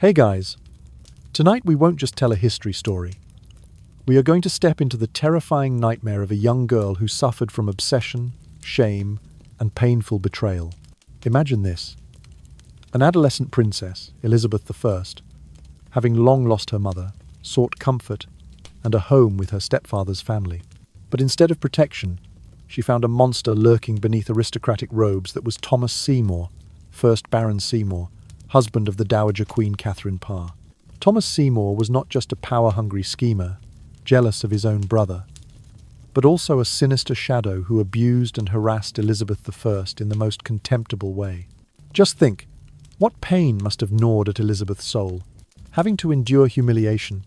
Hey guys, tonight we won't just tell a history story. We are going to step into the terrifying nightmare of a young girl who suffered from obsession, shame, and painful betrayal. Imagine this. An adolescent princess, Elizabeth I, having long lost her mother, sought comfort and a home with her stepfather's family. But instead of protection, she found a monster lurking beneath aristocratic robes that was Thomas Seymour, 1st Baron Seymour, husband of the Dowager Queen Catherine Parr. Thomas Seymour was not just a power-hungry schemer, jealous of his own brother, but also a sinister shadow who abused and harassed Elizabeth I in the most contemptible way. Just think, what pain must have gnawed at Elizabeth's soul, having to endure humiliation,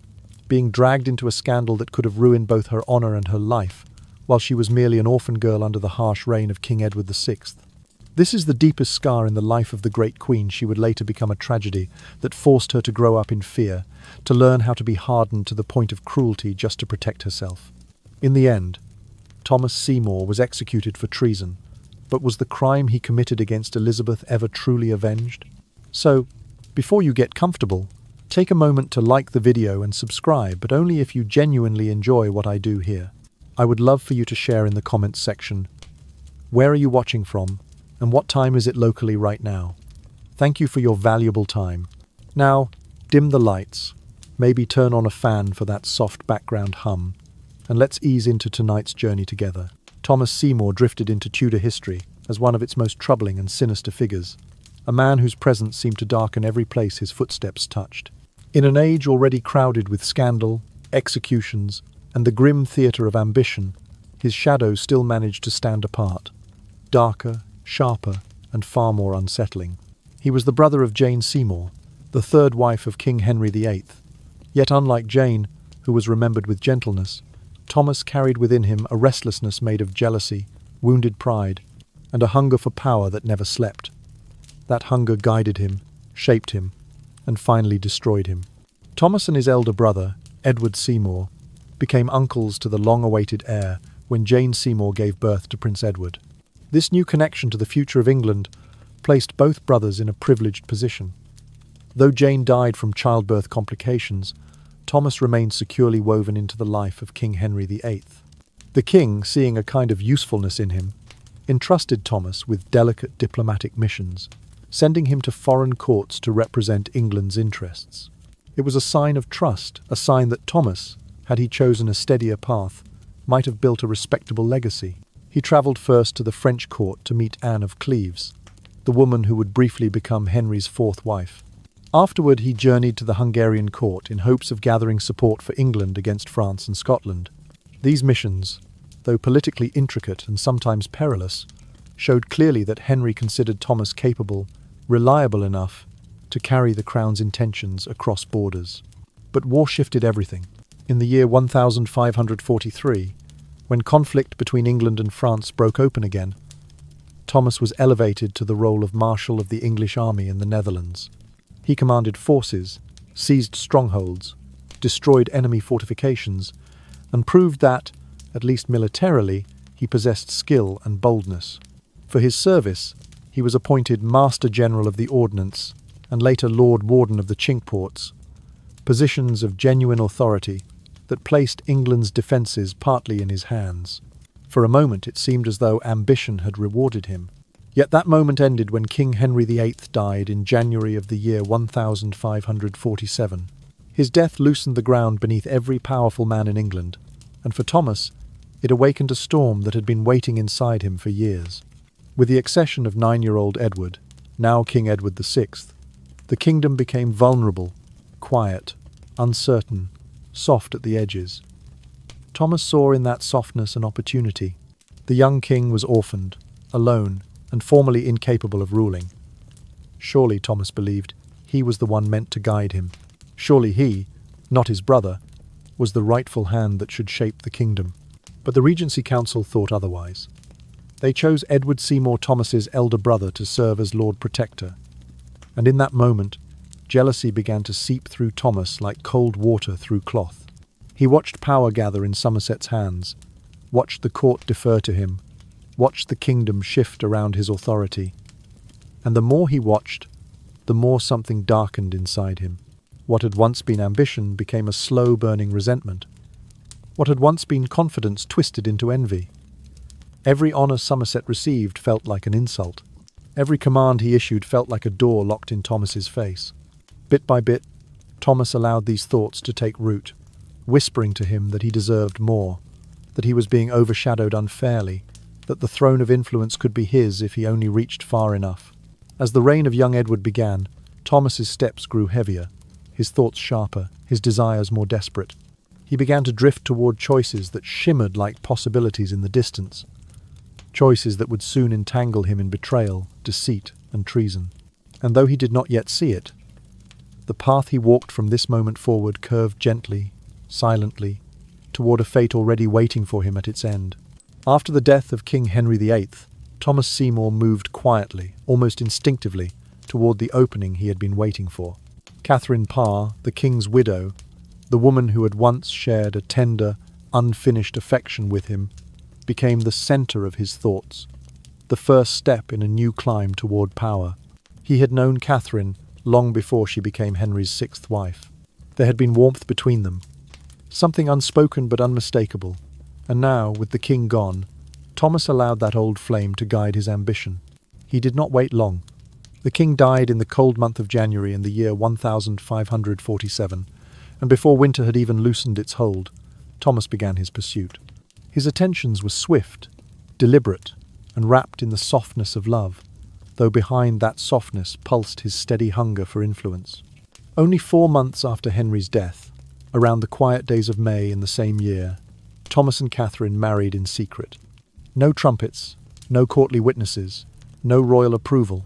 being dragged into a scandal that could have ruined both her honor and her life, while she was merely an orphan girl under the harsh reign of King Edward VI. This is the deepest scar in the life of the great queen. She would later become a tragedy that forced her to grow up in fear, to learn how to be hardened to the point of cruelty just to protect herself. In the end, Thomas Seymour was executed for treason, but was the crime he committed against Elizabeth ever truly avenged? So, before you get comfortable, take a moment to like the video and subscribe, but only if you genuinely enjoy what I do here. I would love for you to share in the comments section. Where are you watching from? And what time is it locally right now? Thank you for your valuable time. Now, dim the lights, maybe turn on a fan for that soft background hum, and let's ease into tonight's journey together. Thomas Seymour drifted into Tudor history as one of its most troubling and sinister figures, a man whose presence seemed to darken every place his footsteps touched. In an age already crowded with scandal, executions, and the grim theatre of ambition, his shadow still managed to stand apart, darker, sharper, and far more unsettling. He was the brother of Jane Seymour, the third wife of King Henry VIII. Yet unlike Jane, who was remembered with gentleness, Thomas carried within him a restlessness made of jealousy, wounded pride, and a hunger for power that never slept. That hunger guided him, shaped him, and finally destroyed him. Thomas and his elder brother, Edward Seymour, became uncles to the long-awaited heir when Jane Seymour gave birth to Prince Edward. This new connection to the future of England placed both brothers in a privileged position. Though Jane died from childbirth complications, Thomas remained securely woven into the life of King Henry VIII. The king, seeing a kind of usefulness in him, entrusted Thomas with delicate diplomatic missions, sending him to foreign courts to represent England's interests. It was a sign of trust, a sign that Thomas, had he chosen a steadier path, might have built a respectable legacy. He travelled first to the French court to meet Anne of Cleves, the woman who would briefly become Henry's fourth wife. Afterward, he journeyed to the Hungarian court in hopes of gathering support for England against France and Scotland. These missions, though politically intricate and sometimes perilous, showed clearly that Henry considered Thomas capable, reliable enough to carry the crown's intentions across borders. But war shifted everything. In the year 1543, when conflict between England and France broke open again, Thomas was elevated to the role of Marshal of the English army in the Netherlands. He commanded forces, seized strongholds, destroyed enemy fortifications, and proved that, at least militarily, he possessed skill and boldness. For his service, he was appointed Master General of the Ordnance and later Lord Warden of the Chinkports, positions of genuine authority that placed England's defences partly in his hands. For a moment it seemed as though ambition had rewarded him. Yet that moment ended when King Henry VIII died in January of the year 1547. His death loosened the ground beneath every powerful man in England, and for Thomas, it awakened a storm that had been waiting inside him for years. With the accession of 9-year-old Edward, now King Edward VI, the kingdom became vulnerable, quiet, uncertain, soft at the edges. Thomas saw in that softness an opportunity. The young king was orphaned, alone, and formally incapable of ruling. Surely, Thomas believed, he was the one meant to guide him. Surely he, not his brother, was the rightful hand that should shape the kingdom. But the Regency Council thought otherwise. They chose Edward Seymour Thomas's elder brother to serve as Lord Protector. And in that moment, jealousy began to seep through Thomas like cold water through cloth. He watched power gather in Somerset's hands, watched the court defer to him, watched the kingdom shift around his authority. And the more he watched, the more something darkened inside him. What had once been ambition became a slow-burning resentment. What had once been confidence twisted into envy. Every honour Somerset received felt like an insult. Every command he issued felt like a door locked in Thomas's face. Bit by bit, Thomas allowed these thoughts to take root, whispering to him that he deserved more, that he was being overshadowed unfairly, that the throne of influence could be his if he only reached far enough. As the reign of young Edward began, Thomas's steps grew heavier, his thoughts sharper, his desires more desperate. He began to drift toward choices that shimmered like possibilities in the distance, choices that would soon entangle him in betrayal, deceit, and treason. And though he did not yet see it, the path he walked from this moment forward curved gently, silently, toward a fate already waiting for him at its end. After the death of King Henry VIII, Thomas Seymour moved quietly, almost instinctively, toward the opening he had been waiting for. Catherine Parr, the king's widow, the woman who had once shared a tender, unfinished affection with him, became the centre of his thoughts, the first step in a new climb toward power. He had known Catherine long before she became Henry's sixth wife. There had been warmth between them, something unspoken but unmistakable, and now, with the king gone, Thomas allowed that old flame to guide his ambition. He did not wait long. The king died in the cold month of January in the year 1547, and before winter had even loosened its hold, Thomas began his pursuit. His attentions were swift, deliberate, and wrapped in the softness of love, though behind that softness pulsed his steady hunger for influence. Only 4 months after Henry's death, around the quiet days of May in the same year, Thomas and Catherine married in secret. No trumpets, no courtly witnesses, no royal approval,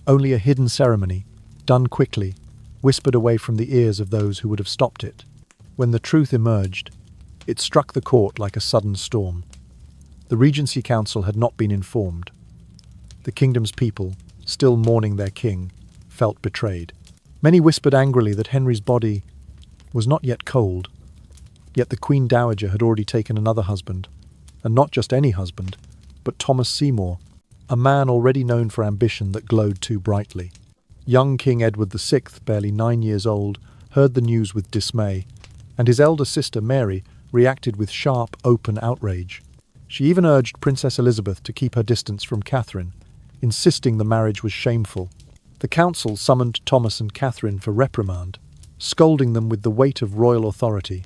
only a hidden ceremony, done quickly, whispered away from the ears of those who would have stopped it. When the truth emerged, it struck the court like a sudden storm. The Regency Council had not been informed. The kingdom's people, still mourning their king, felt betrayed. Many whispered angrily that Henry's body was not yet cold, yet the Queen Dowager had already taken another husband, and not just any husband, but Thomas Seymour, a man already known for ambition that glowed too brightly. Young King Edward VI, barely 9 years old, heard the news with dismay, and his elder sister Mary reacted with sharp, open outrage. She even urged Princess Elizabeth to keep her distance from Catherine, insisting the marriage was shameful. The council summoned Thomas and Catherine for reprimand, scolding them with the weight of royal authority.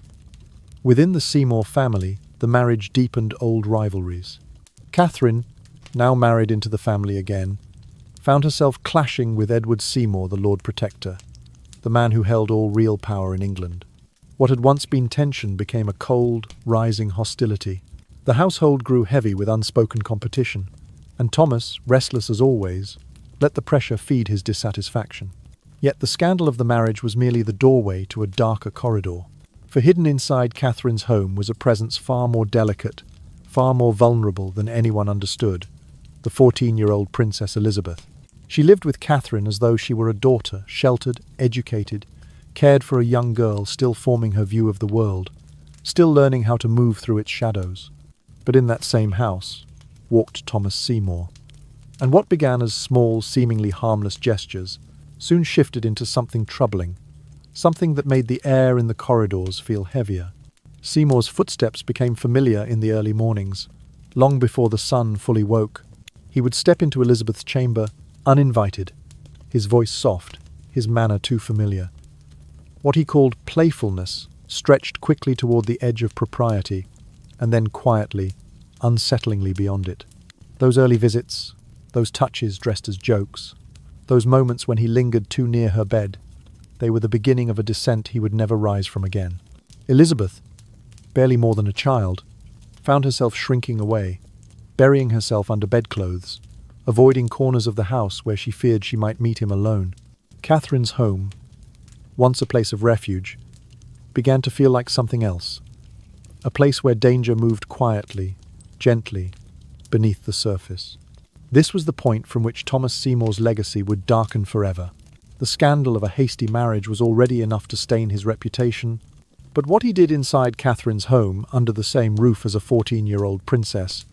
Within the Seymour family, the marriage deepened old rivalries. Catherine, now married into the family again, found herself clashing with Edward Seymour, the Lord Protector, the man who held all real power in England. What had once been tension became a cold, rising hostility. The household grew heavy with unspoken competition, and Thomas, restless as always, let the pressure feed his dissatisfaction. Yet the scandal of the marriage was merely the doorway to a darker corridor. For hidden inside Catherine's home was a presence far more delicate, far more vulnerable than anyone understood, the 14-year-old Princess Elizabeth. She lived with Catherine as though she were a daughter, sheltered, educated, cared for a young girl still forming her view of the world, still learning how to move through its shadows. But in that same house walked Thomas Seymour. And what began as small, seemingly harmless gestures soon shifted into something troubling, something that made the air in the corridors feel heavier. Seymour's footsteps became familiar in the early mornings. Long before the sun fully woke, he would step into Elizabeth's chamber, uninvited, his voice soft, his manner too familiar. What he called playfulness stretched quickly toward the edge of propriety, and then quietly, unsettlingly beyond it. Those early visits, those touches dressed as jokes, those moments when he lingered too near her bed, they were the beginning of a descent he would never rise from again. Elizabeth, barely more than a child, found herself shrinking away, burying herself under bedclothes, avoiding corners of the house where she feared she might meet him alone. Catherine's home, once a place of refuge, began to feel like something else, a place where danger moved quietly, gently, beneath the surface. This was the point from which Thomas Seymour's legacy would darken forever. The scandal of a hasty marriage was already enough to stain his reputation, but what he did inside Catherine's home, under the same roof as a 14-year-old princess,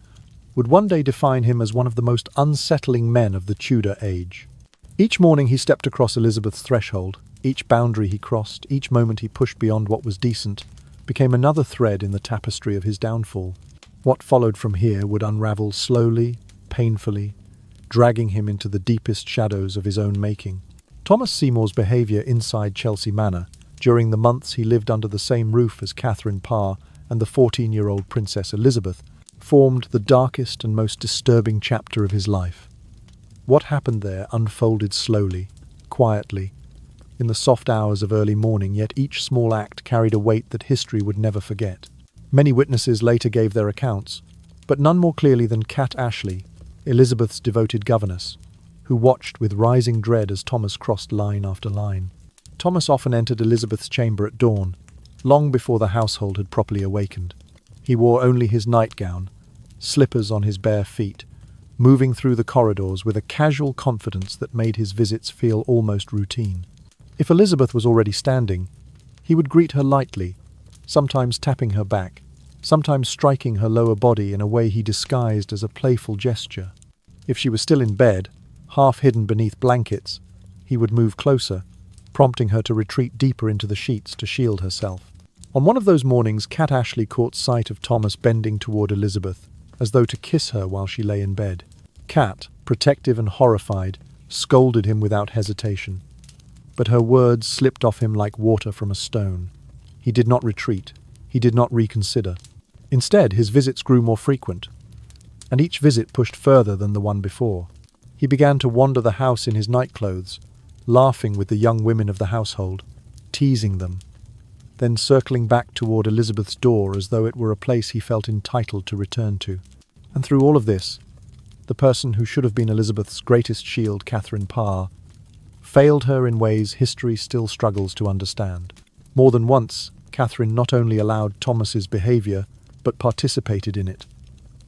would one day define him as one of the most unsettling men of the Tudor age. Each morning he stepped across Elizabeth's threshold. Each boundary he crossed, each moment he pushed beyond what was decent, became another thread in the tapestry of his downfall. What followed from here would unravel slowly, painfully, dragging him into the deepest shadows of his own making. Thomas Seymour's behaviour inside Chelsea Manor, during the months he lived under the same roof as Catherine Parr and the 14-year-old Princess Elizabeth, formed the darkest and most disturbing chapter of his life. What happened there unfolded slowly, quietly, in the soft hours of early morning, yet each small act carried a weight that history would never forget. Many witnesses later gave their accounts, but none more clearly than Kat Ashley, Elizabeth's devoted governess, who watched with rising dread as Thomas crossed line after line. Thomas often entered Elizabeth's chamber at dawn, long before the household had properly awakened. He wore only his nightgown, slippers on his bare feet, moving through the corridors with a casual confidence that made his visits feel almost routine. If Elizabeth was already standing, he would greet her lightly, sometimes tapping her back, sometimes striking her lower body in a way he disguised as a playful gesture. If she was still in bed, half hidden beneath blankets, he would move closer, prompting her to retreat deeper into the sheets to shield herself. On one of those mornings, Kat Ashley caught sight of Thomas bending toward Elizabeth, as though to kiss her while she lay in bed. Kat, protective and horrified, scolded him without hesitation. But her words slipped off him like water from a stone. He did not retreat. He did not reconsider. Instead, his visits grew more frequent, and each visit pushed further than the one before. He began to wander the house in his nightclothes, laughing with the young women of the household, teasing them, then circling back toward Elizabeth's door as though it were a place he felt entitled to return to. And through all of this, the person who should have been Elizabeth's greatest shield, Catherine Parr, failed her in ways history still struggles to understand. More than once, Catherine not only allowed Thomas's behaviour, but participated in it.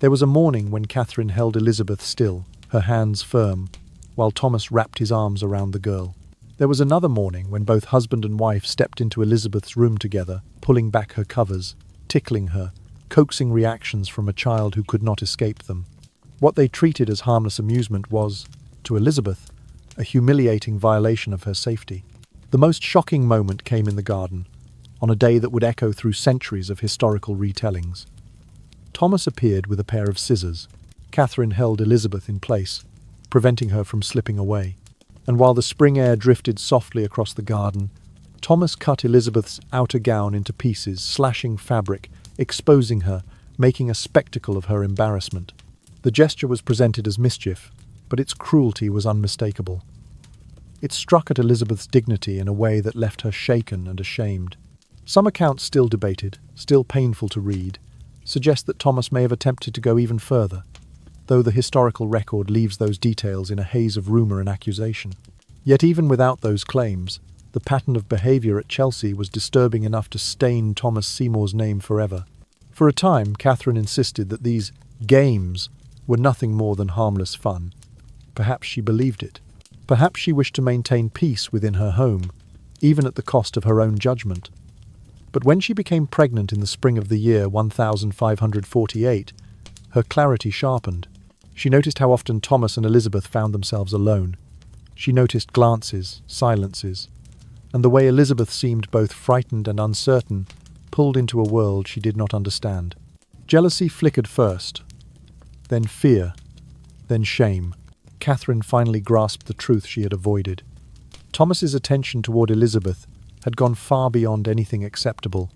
There was a morning when Catherine held Elizabeth still, her hands firm, while Thomas wrapped his arms around the girl. There was another morning when both husband and wife stepped into Elizabeth's room together, pulling back her covers, tickling her, coaxing reactions from a child who could not escape them. What they treated as harmless amusement was, to Elizabeth, a humiliating violation of her safety. The most shocking moment came in the garden, on a day that would echo through centuries of historical retellings. Thomas appeared with a pair of scissors. Catherine held Elizabeth in place, preventing her from slipping away. And while the spring air drifted softly across the garden, Thomas cut Elizabeth's outer gown into pieces, slashing fabric, exposing her, making a spectacle of her embarrassment. The gesture was presented as mischief, but its cruelty was unmistakable. It struck at Elizabeth's dignity in a way that left her shaken and ashamed. Some accounts, still debated, still painful to read, suggest that Thomas may have attempted to go even further, though the historical record leaves those details in a haze of rumour and accusation. Yet even without those claims, the pattern of behaviour at Chelsea was disturbing enough to stain Thomas Seymour's name forever. For a time, Catherine insisted that these games were nothing more than harmless fun. Perhaps she believed it. Perhaps she wished to maintain peace within her home, even at the cost of her own judgment. But when she became pregnant in the spring of the year 1548, her clarity sharpened. She noticed how often Thomas and Elizabeth found themselves alone. She noticed glances, silences, and the way Elizabeth seemed both frightened and uncertain, pulled into a world she did not understand. Jealousy flickered first, then fear, then shame. Catherine finally grasped the truth she had avoided. Thomas's attention toward Elizabeth had gone far beyond anything acceptable,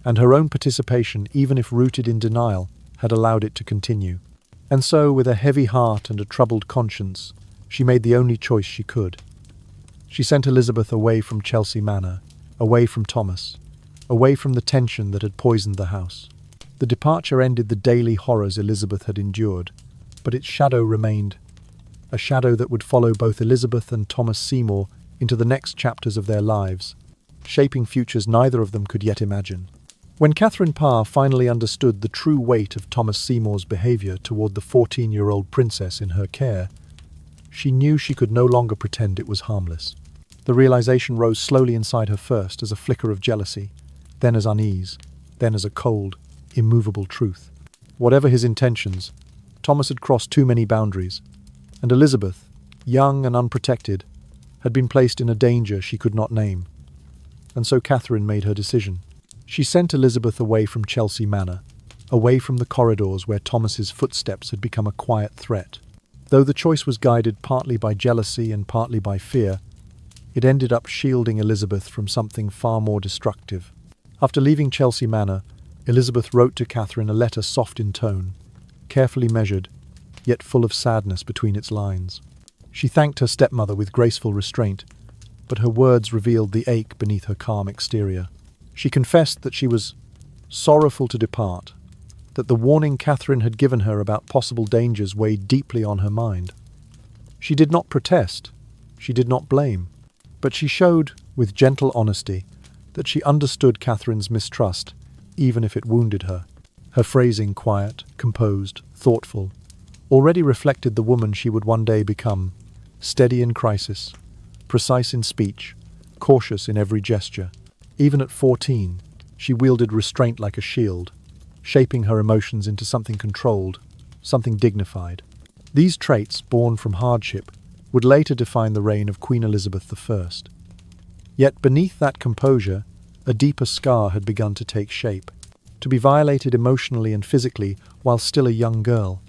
and her own participation, even if rooted in denial, had allowed it to continue. And so, with a heavy heart and a troubled conscience, she made the only choice she could. She sent Elizabeth away from Chelsea Manor, away from Thomas, away from the tension that had poisoned the house. The departure ended the daily horrors Elizabeth had endured, but its shadow remained, a shadow that would follow both Elizabeth and Thomas Seymour into the next chapters of their lives, shaping futures neither of them could yet imagine. When Catherine Parr finally understood the true weight of Thomas Seymour's behaviour toward the 14-year-old princess in her care, she knew she could no longer pretend it was harmless. The realization rose slowly inside her, first as a flicker of jealousy, then as unease, then as a cold, immovable truth. Whatever his intentions, Thomas had crossed too many boundaries, and Elizabeth, young and unprotected, had been placed in a danger she could not name. And so Catherine made her decision. She sent Elizabeth away from Chelsea Manor, away from the corridors where Thomas's footsteps had become a quiet threat. Though the choice was guided partly by jealousy and partly by fear, it ended up shielding Elizabeth from something far more destructive. After leaving Chelsea Manor, Elizabeth wrote to Catherine a letter soft in tone, carefully measured, yet full of sadness between its lines. She thanked her stepmother with graceful restraint, but her words revealed the ache beneath her calm exterior. She confessed that she was sorrowful to depart, that the warning Catherine had given her about possible dangers weighed deeply on her mind. She did not protest, she did not blame, but she showed, with gentle honesty, that she understood Catherine's mistrust, even if it wounded her. Her phrasing, quiet, composed, thoughtful, already reflected the woman she would one day become, steady in crisis, precise in speech, cautious in every gesture. Even at 14, she wielded restraint like a shield, shaping her emotions into something controlled, something dignified. These traits, born from hardship, would later define the reign of Queen Elizabeth I. Yet beneath that composure, a deeper scar had begun to take shape, to be violated emotionally and physically while still a young girl,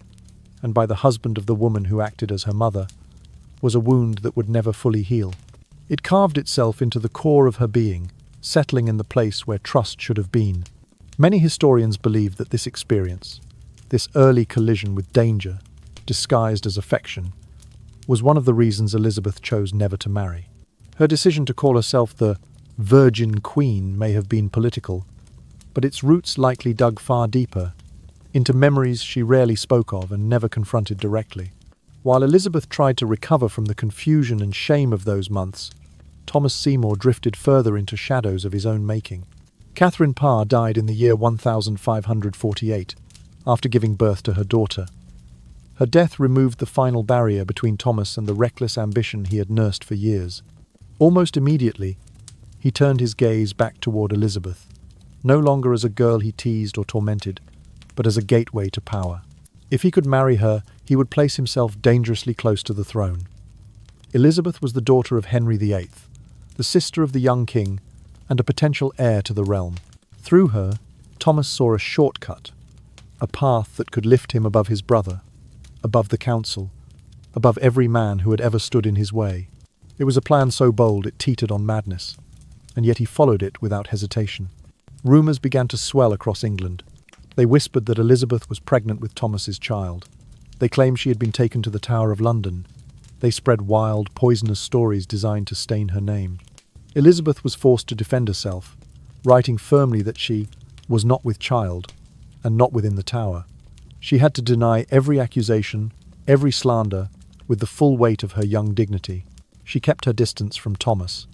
and by the husband of the woman who acted as her mother, was a wound that would never fully heal. It carved itself into the core of her being, settling in the place where trust should have been. Many historians believe that this experience, this early collision with danger, disguised as affection, was one of the reasons Elizabeth chose never to marry. Her decision to call herself the Virgin Queen may have been political, but its roots likely dug far deeper, into memories she rarely spoke of and never confronted directly. While Elizabeth tried to recover from the confusion and shame of those months, Thomas Seymour drifted further into shadows of his own making. Catherine Parr died in the year 1548, after giving birth to her daughter. Her death removed the final barrier between Thomas and the reckless ambition he had nursed for years. Almost immediately, he turned his gaze back toward Elizabeth, no longer as a girl he teased or tormented, but as a gateway to power. If he could marry her, he would place himself dangerously close to the throne. Elizabeth was the daughter of Henry VIII, the sister of the young king, and a potential heir to the realm. Through her, Thomas saw a shortcut, a path that could lift him above his brother, above the council, above every man who had ever stood in his way. It was a plan so bold it teetered on madness, and yet he followed it without hesitation. Rumours began to swell across England. They whispered that Elizabeth was pregnant with Thomas's child. They claimed she had been taken to the Tower of London. They spread wild, poisonous stories designed to stain her name. Elizabeth was forced to defend herself, writing firmly that she was not with child, and not within the Tower. She had to deny every accusation, every slander, with the full weight of her young dignity. She kept her distance from Thomas,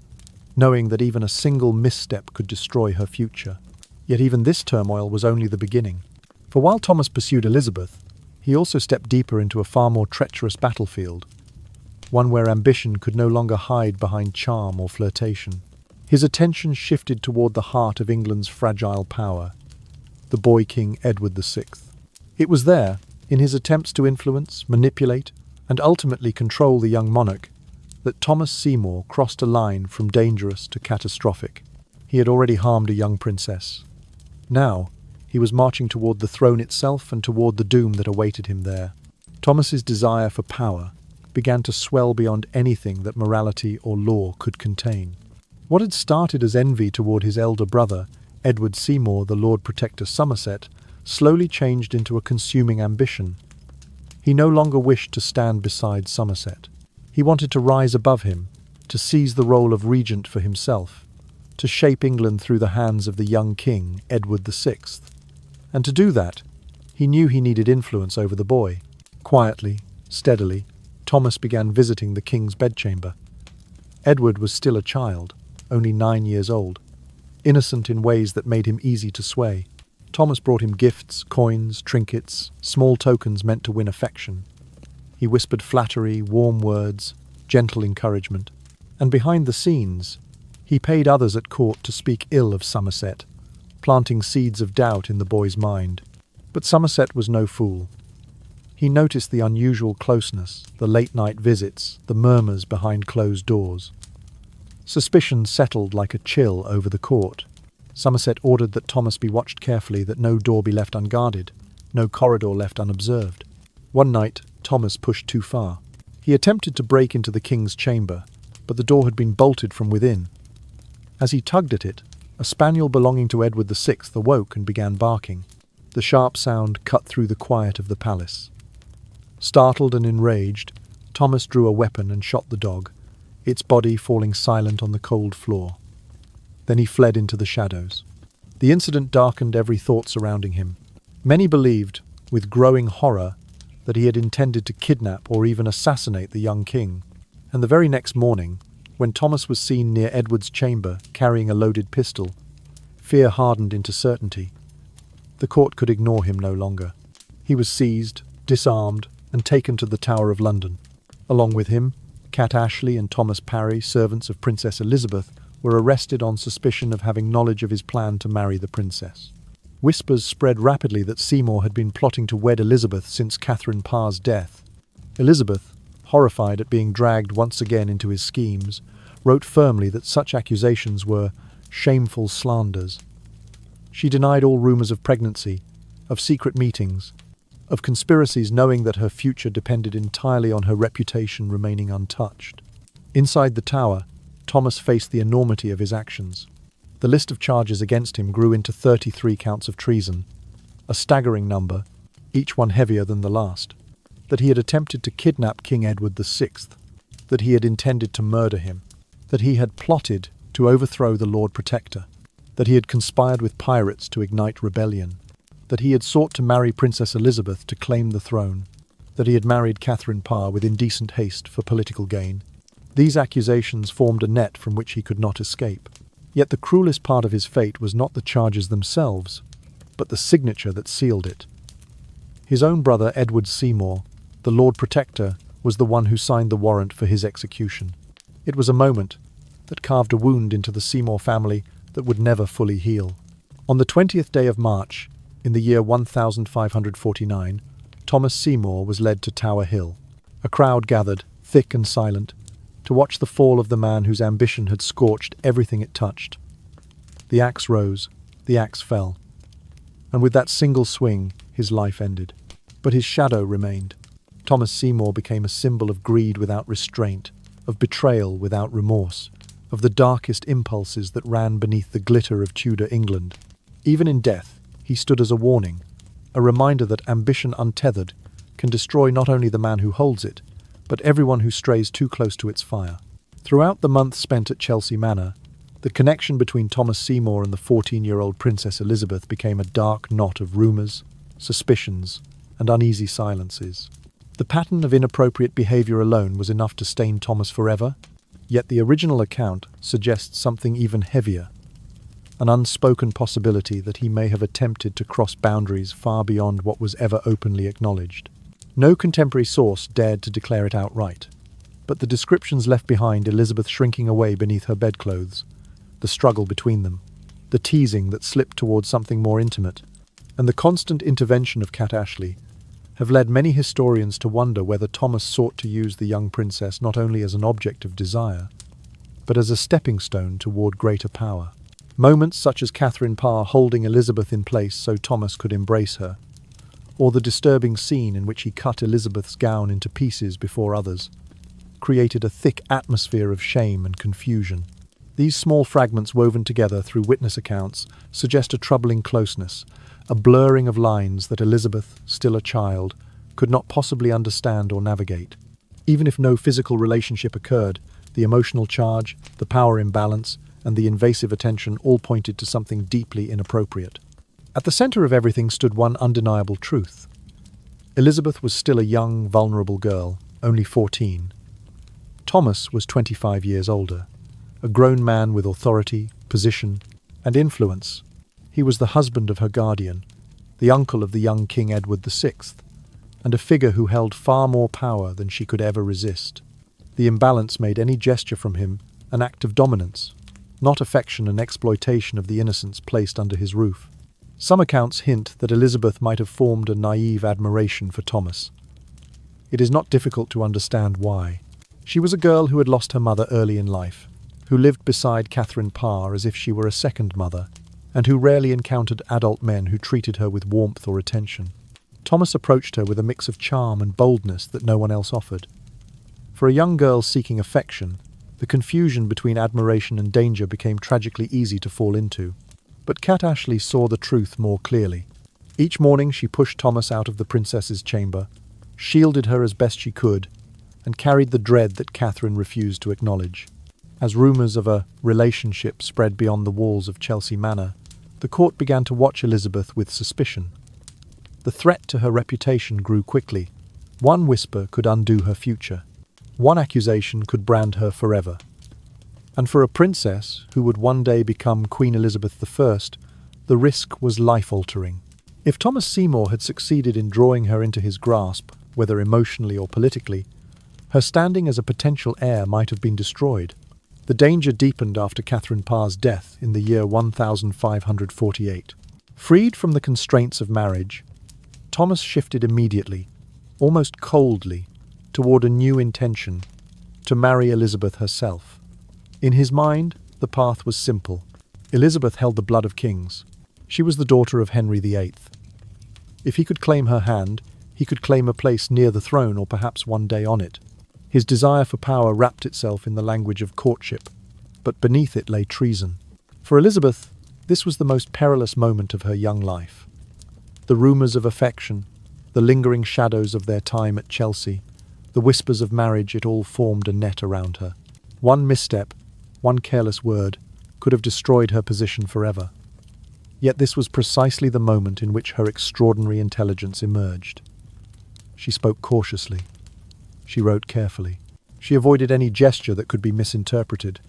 knowing that even a single misstep could destroy her future. Yet even this turmoil was only the beginning. For while Thomas pursued Elizabeth, he also stepped deeper into a far more treacherous battlefield, one where ambition could no longer hide behind charm or flirtation. His attention shifted toward the heart of England's fragile power, the boy king Edward VI. It was there, in his attempts to influence, manipulate, and ultimately control the young monarch, that Thomas Seymour crossed a line from dangerous to catastrophic. He had already harmed a young princess. Now, he was marching toward the throne itself and toward the doom that awaited him there. Thomas's desire for power began to swell beyond anything that morality or law could contain. What had started as envy toward his elder brother, Edward Seymour, the Lord Protector Somerset, slowly changed into a consuming ambition. He no longer wished to stand beside Somerset. He wanted to rise above him, to seize the role of regent for himself, to shape England through the hands of the young king, Edward VI. And to do that, he knew he needed influence over the boy. Quietly, steadily, Thomas began visiting the king's bedchamber. Edward was still a child, only 9 years old, innocent in ways that made him easy to sway. Thomas brought him gifts, coins, trinkets, small tokens meant to win affection. He whispered flattery, warm words, gentle encouragement. And behind the scenes, he paid others at court to speak ill of Somerset, planting seeds of doubt in the boy's mind. But Somerset was no fool. He noticed the unusual closeness, the late-night visits, the murmurs behind closed doors. Suspicion settled like a chill over the court. Somerset ordered that Thomas be watched carefully, that no door be left unguarded, no corridor left unobserved. One night, Thomas pushed too far. He attempted to break into the king's chamber, but the door had been bolted from within. As he tugged at it, a spaniel belonging to Edward VI awoke and began barking. The sharp sound cut through the quiet of the palace. Startled and enraged, Thomas drew a weapon and shot the dog, its body falling silent on the cold floor. Then he fled into the shadows. The incident darkened every thought surrounding him. Many believed, with growing horror, that he had intended to kidnap or even assassinate the young king. And the very next morning, when Thomas was seen near Edward's chamber carrying a loaded pistol, fear hardened into certainty. The court could ignore him no longer. He was seized, disarmed, and taken to the Tower of London. Along with him, Cat Ashley and Thomas Parry, servants of Princess Elizabeth, were arrested on suspicion of having knowledge of his plan to marry the princess. Whispers spread rapidly that Seymour had been plotting to wed Elizabeth since Catherine Parr's death. Elizabeth, horrified at being dragged once again into his schemes, wrote firmly that such accusations were shameful slanders. She denied all rumours of pregnancy, of secret meetings, of conspiracies, knowing that her future depended entirely on her reputation remaining untouched. Inside the tower, Thomas faced the enormity of his actions. The list of charges against him grew into 33 counts of treason, a staggering number, each one heavier than the last. That he had attempted to kidnap King Edward VI, that he had intended to murder him, that he had plotted to overthrow the Lord Protector, that he had conspired with pirates to ignite rebellion, that he had sought to marry Princess Elizabeth to claim the throne, that he had married Catherine Parr with indecent haste for political gain. These accusations formed a net from which he could not escape. Yet the cruelest part of his fate was not the charges themselves, but the signature that sealed it. His own brother Edward Seymour, the Lord Protector, was the one who signed the warrant for his execution. It was a moment that carved a wound into the Seymour family that would never fully heal. On the 20th day of March, in the year 1549, Thomas Seymour was led to Tower Hill. A crowd gathered, thick and silent, to watch the fall of the man whose ambition had scorched everything it touched. The axe rose, the axe fell, and with that single swing, his life ended. But his shadow remained. Thomas Seymour became a symbol of greed without restraint, of betrayal without remorse, of the darkest impulses that ran beneath the glitter of Tudor England. Even in death, he stood as a warning, a reminder that ambition untethered can destroy not only the man who holds it, but everyone who strays too close to its fire. Throughout the month spent at Chelsea Manor, the connection between Thomas Seymour and the 14-year-old Princess Elizabeth became a dark knot of rumours, suspicions, and uneasy silences. The pattern of inappropriate behaviour alone was enough to stain Thomas forever, yet the original account suggests something even heavier, an unspoken possibility that he may have attempted to cross boundaries far beyond what was ever openly acknowledged. No contemporary source dared to declare it outright, but the descriptions left behind Elizabeth shrinking away beneath her bedclothes, the struggle between them, the teasing that slipped towards something more intimate, and the constant intervention of Cat Ashley, have led many historians to wonder whether Thomas sought to use the young princess not only as an object of desire, but as a stepping stone toward greater power. Moments such as Catherine Parr holding Elizabeth in place so Thomas could embrace her, or the disturbing scene in which he cut Elizabeth's gown into pieces before others, created a thick atmosphere of shame and confusion. These small fragments woven together through witness accounts suggest a troubling closeness, a blurring of lines that Elizabeth, still a child, could not possibly understand or navigate. Even if no physical relationship occurred, the emotional charge, the power imbalance, and the invasive attention all pointed to something deeply inappropriate. At the centre of everything stood one undeniable truth. Elizabeth was still a young, vulnerable girl, only 14. Thomas was 25 years older, a grown man with authority, position, and influence. He was the husband of her guardian, the uncle of the young King Edward VI, and a figure who held far more power than she could ever resist. The imbalance made any gesture from him an act of dominance, not affection and exploitation of the innocents placed under his roof. Some accounts hint that Elizabeth might have formed a naive admiration for Thomas, It is not difficult to understand why. She was a girl who had lost her mother early in life, who lived beside Catherine Parr as if she were a second mother, and who rarely encountered adult men who treated her with warmth or attention. Thomas approached her with a mix of charm and boldness that no one else offered. For a young girl seeking affection, the confusion between admiration and danger became tragically easy to fall into. But Cat Ashley saw the truth more clearly. Each morning she pushed Thomas out of the princess's chamber, shielded her as best she could, and carried the dread that Catherine refused to acknowledge. As rumours of a relationship spread beyond the walls of Chelsea Manor, the court began to watch Elizabeth with suspicion. The threat to her reputation grew quickly. One whisper could undo her future. One accusation could brand her forever. And for a princess who would one day become Queen Elizabeth I, the risk was life-altering. If Thomas Seymour had succeeded in drawing her into his grasp, whether emotionally or politically, her standing as a potential heir might have been destroyed. The danger deepened after Catherine Parr's death in the year 1548. Freed from the constraints of marriage, Thomas shifted immediately, almost coldly, toward a new intention: to marry Elizabeth herself. In his mind, the path was simple. Elizabeth held the blood of kings. She was the daughter of Henry VIII. If he could claim her hand, he could claim a place near the throne or perhaps one day on it. His desire for power wrapped itself in the language of courtship, but beneath it lay treason. For Elizabeth, this was the most perilous moment of her young life. The rumours of affection, the lingering shadows of their time at Chelsea, the whispers of marriage, it all formed a net around her. One misstep, one careless word, could have destroyed her position forever. Yet this was precisely the moment in which her extraordinary intelligence emerged. She spoke cautiously. She wrote carefully. She avoided any gesture that could be misinterpreted.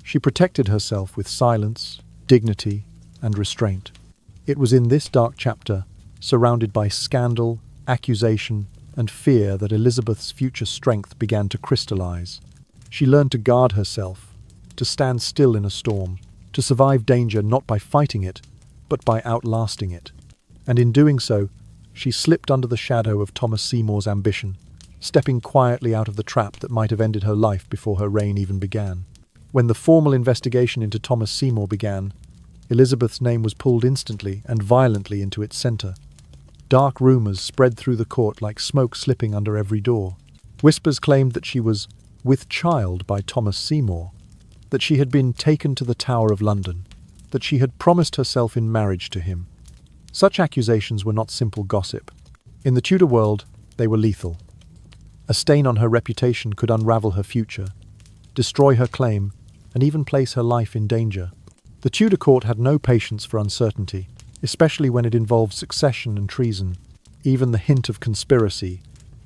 She protected herself with silence, dignity, and restraint. It was in this dark chapter, surrounded by scandal, accusation, and fear, that Elizabeth's future strength began to crystallize. She learned to guard herself, to stand still in a storm, to survive danger not by fighting it, but by outlasting it. And in doing so, she slipped under the shadow of Thomas Seymour's ambition, stepping quietly out of the trap that might have ended her life before her reign even began. When the formal investigation into Thomas Seymour began, Elizabeth's name was pulled instantly and violently into its centre. Dark rumours spread through the court like smoke slipping under every door. Whispers claimed that she was with child by Thomas Seymour, that she had been taken to the Tower of London, that she had promised herself in marriage to him. Such accusations were not simple gossip. In the Tudor world, they were lethal. A stain on her reputation could unravel her future, destroy her claim, and even place her life in danger. The Tudor court had no patience for uncertainty, especially when it involved succession and treason. Even the hint of conspiracy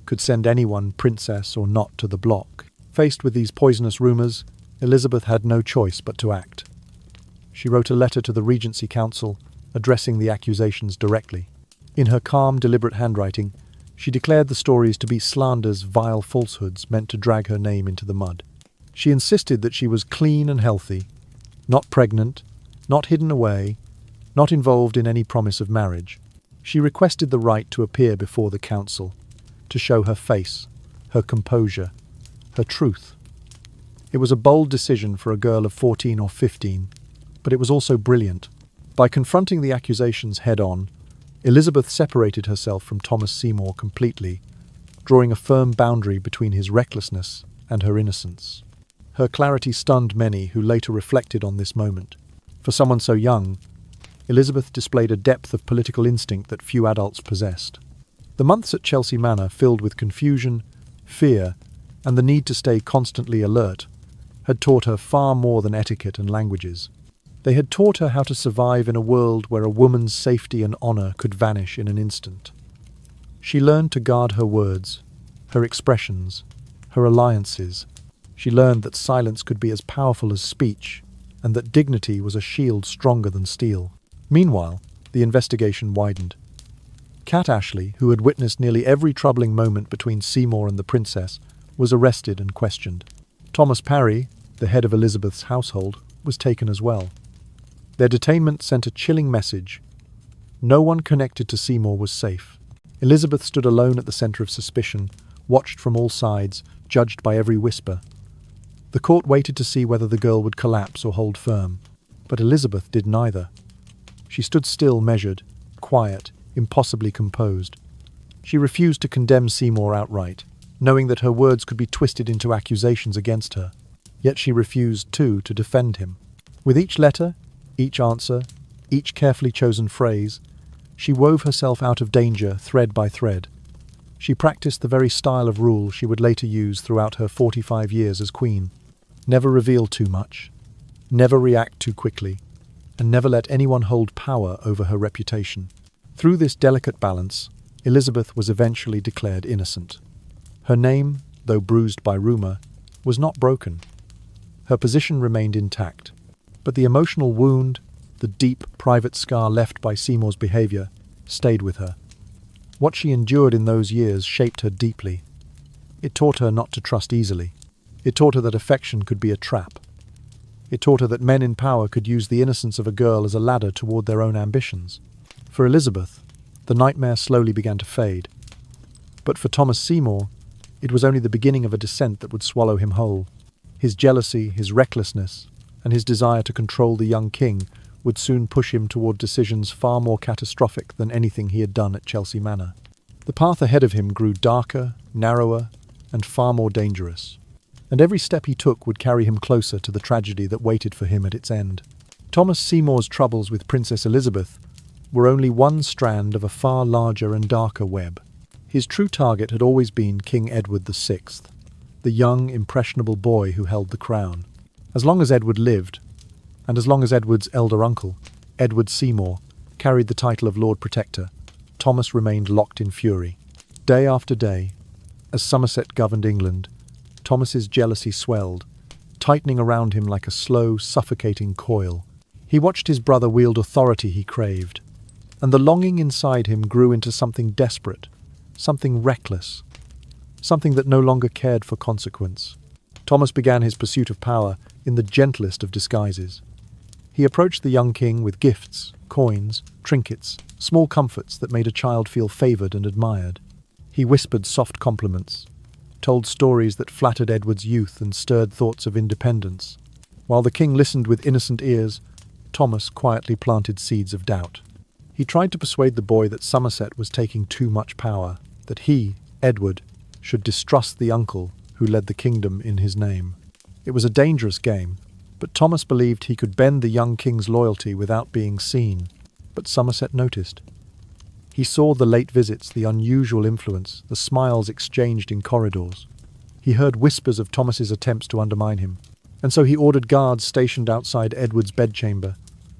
could send anyone, princess or not, to the block. Faced with these poisonous rumours, Elizabeth had no choice but to act. She wrote a letter to the Regency Council, addressing the accusations directly. In her calm, deliberate handwriting, she declared the stories to be slanders, vile falsehoods meant to drag her name into the mud. She insisted that she was clean and healthy, not pregnant, not hidden away, not involved in any promise of marriage. She requested the right to appear before the council, to show her face, her composure, her truth. It was a bold decision for a girl of 14 or 15, but it was also brilliant. By confronting the accusations head-on, Elizabeth separated herself from Thomas Seymour completely, drawing a firm boundary between his recklessness and her innocence. Her clarity stunned many who later reflected on this moment. For someone so young, Elizabeth displayed a depth of political instinct that few adults possessed. The months at Chelsea Manor, filled with confusion, fear, and the need to stay constantly alert, had taught her far more than etiquette and languages. They had taught her how to survive in a world where a woman's safety and honour could vanish in an instant. She learned to guard her words, her expressions, her alliances. She learned that silence could be as powerful as speech, and that dignity was a shield stronger than steel. Meanwhile, the investigation widened. Cat Ashley, who had witnessed nearly every troubling moment between Seymour and the princess, was arrested and questioned. Thomas Parry, the head of Elizabeth's household, was taken as well. Their detainment sent a chilling message. No one connected to Seymour was safe. Elizabeth stood alone at the centre of suspicion, watched from all sides, judged by every whisper. The court waited to see whether the girl would collapse or hold firm, but Elizabeth did neither. She stood still, measured, quiet, impossibly composed. She refused to condemn Seymour outright, knowing that her words could be twisted into accusations against her. Yet she refused, too, to defend him. With each letter, each answer, each carefully chosen phrase, she wove herself out of danger thread by thread. She practiced the very style of rule she would later use throughout her 45 years as queen. Never reveal too much, never react too quickly, and never let anyone hold power over her reputation. Through this delicate balance, Elizabeth was eventually declared innocent. Her name, though bruised by rumour, was not broken. Her position remained intact, but the emotional wound, the deep, private scar left by Seymour's behaviour, stayed with her. What she endured in those years shaped her deeply. It taught her not to trust easily. It taught her that affection could be a trap. It taught her that men in power could use the innocence of a girl as a ladder toward their own ambitions. For Elizabeth, the nightmare slowly began to fade. But for Thomas Seymour, it was only the beginning of a descent that would swallow him whole. His jealousy, his recklessness, and his desire to control the young king would soon push him toward decisions far more catastrophic than anything he had done at Chelsea Manor. The path ahead of him grew darker, narrower, and far more dangerous, and every step he took would carry him closer to the tragedy that waited for him at its end. Thomas Seymour's troubles with Princess Elizabeth were only one strand of a far larger and darker web. His true target had always been King Edward VI, the young, impressionable boy who held the crown. As long as Edward lived, and as long as Edward's elder uncle, Edward Seymour, carried the title of Lord Protector, Thomas remained locked in fury. Day after day, as Somerset governed England, Thomas's jealousy swelled, tightening around him like a slow, suffocating coil. He watched his brother wield authority he craved, and the longing inside him grew into something desperate, something reckless, something that no longer cared for consequence. Thomas began his pursuit of power in the gentlest of disguises. He approached the young king with gifts, coins, trinkets, small comforts that made a child feel favoured and admired. He whispered soft compliments, told stories that flattered Edward's youth and stirred thoughts of independence. While the king listened with innocent ears, Thomas quietly planted seeds of doubt. He tried to persuade the boy that Somerset was taking too much power, that he, Edward, should distrust the uncle who led the kingdom in his name. It was a dangerous game, but Thomas believed he could bend the young king's loyalty without being seen. But Somerset noticed. He saw the late visits, the unusual influence, the smiles exchanged in corridors. He heard whispers of Thomas's attempts to undermine him, and so he ordered guards stationed outside Edward's bedchamber,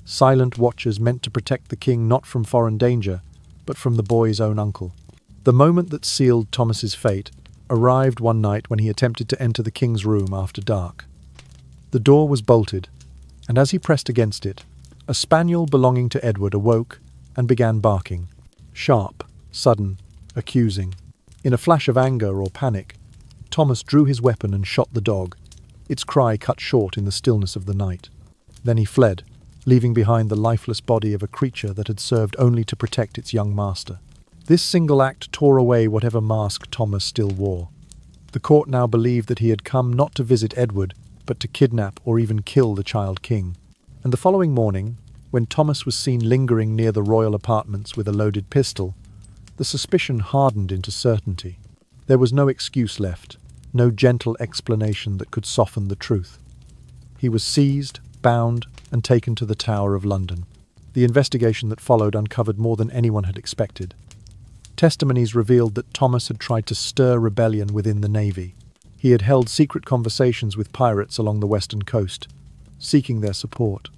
silent watchers meant to protect the king not from foreign danger, but from the boy's own uncle. The moment that sealed Thomas's fate arrived one night when he attempted to enter the king's room after dark. The door was bolted, and as he pressed against it, a spaniel belonging to Edward awoke and began barking. Sharp, sudden, accusing. In a flash of anger or panic, Thomas drew his weapon and shot the dog, its cry cut short in the stillness of the night. Then he fled, leaving behind the lifeless body of a creature that had served only to protect its young master. This single act tore away whatever mask Thomas still wore. The court now believed that he had come not to visit Edward, but to kidnap or even kill the child king. And the following morning, when Thomas was seen lingering near the royal apartments with a loaded pistol, the suspicion hardened into certainty. There was no excuse left, no gentle explanation that could soften the truth. He was seized, bound, and taken to the Tower of London. The investigation that followed uncovered more than anyone had expected. Testimonies revealed that Thomas had tried to stir rebellion within the navy. He had held secret conversations with pirates along the western coast, seeking their support.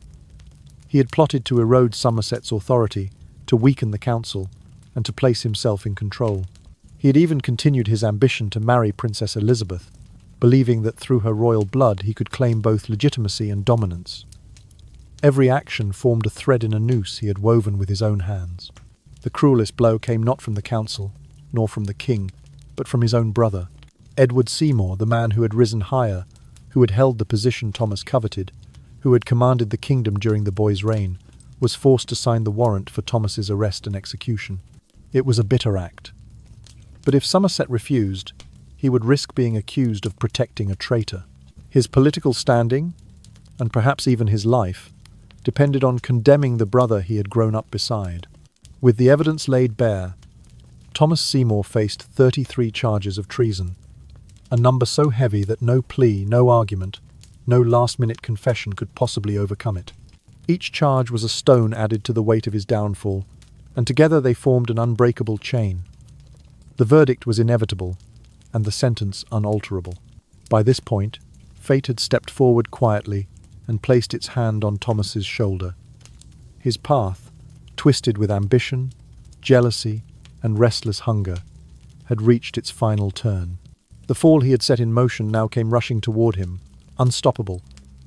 He had plotted to erode Somerset's authority, to weaken the council, and to place himself in control. He had even continued his ambition to marry Princess Elizabeth, believing that through her royal blood he could claim both legitimacy and dominance. Every action formed a thread in a noose he had woven with his own hands. The cruelest blow came not from the council, nor from the king, but from his own brother. Edward Seymour, the man who had risen higher, who had held the position Thomas coveted, who had commanded the kingdom during the boy's reign, was forced to sign the warrant for Thomas's arrest and execution. It was a bitter act. But if Somerset refused, he would risk being accused of protecting a traitor. His political standing, and perhaps even his life, depended on condemning the brother he had grown up beside. With the evidence laid bare, Thomas Seymour faced 33 charges of treason, a number so heavy that no plea, no argument, no last-minute confession could possibly overcome it. Each charge was a stone added to the weight of his downfall, and together they formed an unbreakable chain. The verdict was inevitable, and the sentence unalterable. By this point, fate had stepped forward quietly and placed its hand on Thomas's shoulder. His path, twisted with ambition, jealousy, and restless hunger, had reached its final turn. The fall he had set in motion now came rushing toward him, unstoppable,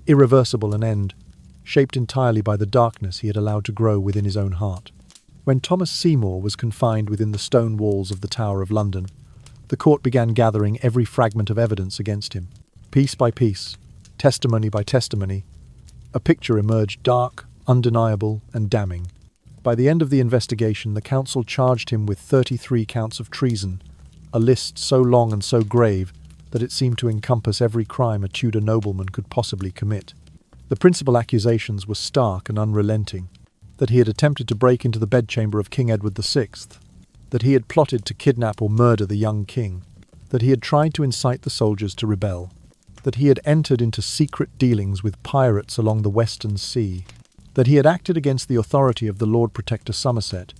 irreversible, an end, shaped entirely by the darkness he had allowed to grow within his own heart. When Thomas Seymour was confined within the stone walls of the Tower of London, the court began gathering every fragment of evidence against him. Piece by piece, testimony by testimony, a picture emerged dark, undeniable, and damning. By the end of the investigation, the council charged him with 33 counts of treason, a list so long and so grave that it seemed to encompass every crime a Tudor nobleman could possibly commit. The principal accusations were stark and unrelenting: that he had attempted to break into the bedchamber of King Edward VI, that he had plotted to kidnap or murder the young king, that he had tried to incite the soldiers to rebel, that he had entered into secret dealings with pirates along the Western Sea, that he had acted against the authority of the Lord Protector Somerset,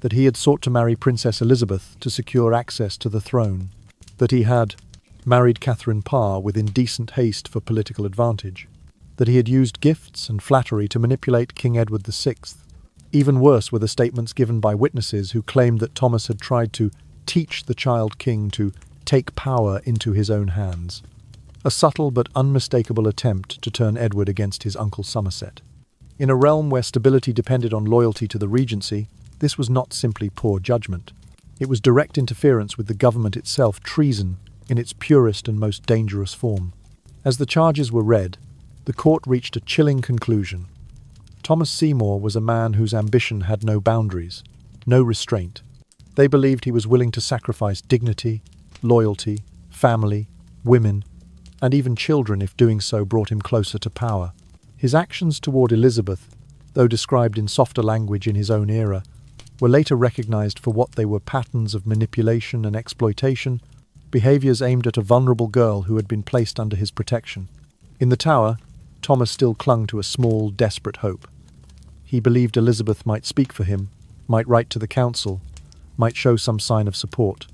that he had sought to marry Princess Elizabeth to secure access to the throne, that he had married Catherine Parr with indecent haste for political advantage, that he had used gifts and flattery to manipulate King Edward VI. Even worse were the statements given by witnesses who claimed that Thomas had tried to teach the child king to take power into his own hands, a subtle but unmistakable attempt to turn Edward against his uncle Somerset. In a realm where stability depended on loyalty to the regency, this was not simply poor judgment. It was direct interference with the government itself, treason in its purest and most dangerous form. As the charges were read, the court reached a chilling conclusion. Thomas Seymour was a man whose ambition had no boundaries, no restraint. They believed he was willing to sacrifice dignity, loyalty, family, women, and even children if doing so brought him closer to power. His actions toward Elizabeth, though described in softer language in his own era, were later recognized for what they were: patterns of manipulation and exploitation, behaviors aimed at a vulnerable girl who had been placed under his protection. In the Tower, Thomas still clung to a small, desperate hope. He believed Elizabeth might speak for him, might write to the council, might show some sign of support.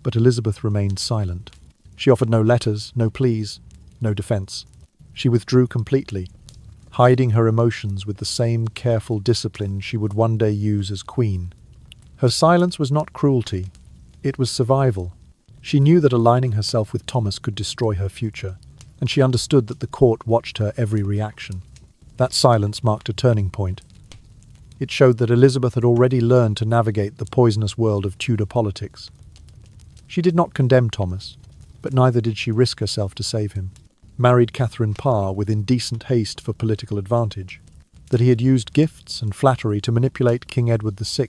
But Elizabeth remained silent. She offered no letters, no pleas, no defense. She withdrew completely, hiding her emotions with the same careful discipline she would one day use as queen. Her silence was not cruelty, it was survival. She knew that aligning herself with Thomas could destroy her future, and she understood that the court watched her every reaction. That silence marked a turning point. It showed that Elizabeth had already learned to navigate the poisonous world of Tudor politics. She did not condemn Thomas, but neither did she risk herself to save him. Married Catherine Parr with indecent haste for political advantage, that he had used gifts and flattery to manipulate King Edward VI.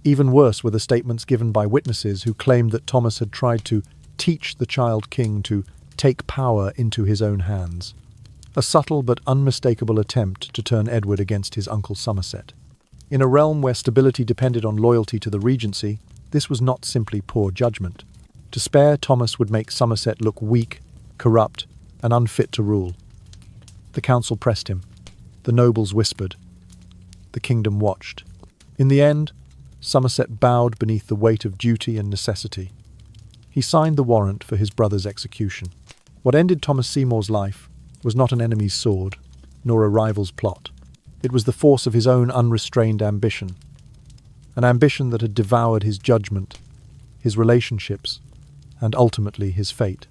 Even worse were the statements given by witnesses who claimed that Thomas had tried to teach the child king to take power into his own hands, a subtle but unmistakable attempt to turn Edward against his uncle Somerset. In a realm where stability depended on loyalty to the regency, this was not simply poor judgment. To spare Thomas would make Somerset look weak, corrupt, and unfit to rule. The council pressed him. The nobles whispered. The kingdom watched. In the end, Somerset bowed beneath the weight of duty and necessity. He signed the warrant for his brother's execution. What ended Thomas Seymour's life was not an enemy's sword, nor a rival's plot. It was the force of his own unrestrained ambition, an ambition that had devoured his judgment, his relationships, and ultimately his fate.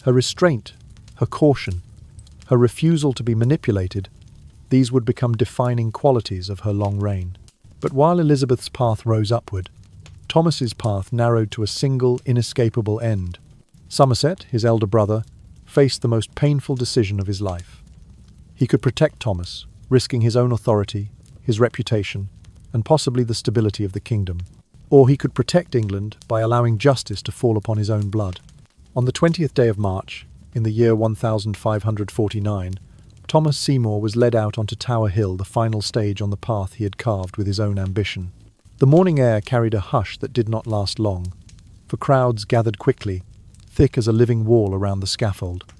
Her restraint, her caution, her refusal to be manipulated, these would become defining qualities of her long reign. But while Elizabeth's path rose upward, Thomas's path narrowed to a single, inescapable end. Somerset, his elder brother, faced the most painful decision of his life. He could protect Thomas, risking his own authority, his reputation, and possibly the stability of the kingdom. Or he could protect England by allowing justice to fall upon his own blood. On the 20th day of March, in the year 1549, Thomas Seymour was led out onto Tower Hill, the final stage on the path he had carved with his own ambition. The morning air carried a hush that did not last long, for crowds gathered quickly, thick as a living wall around the scaffold.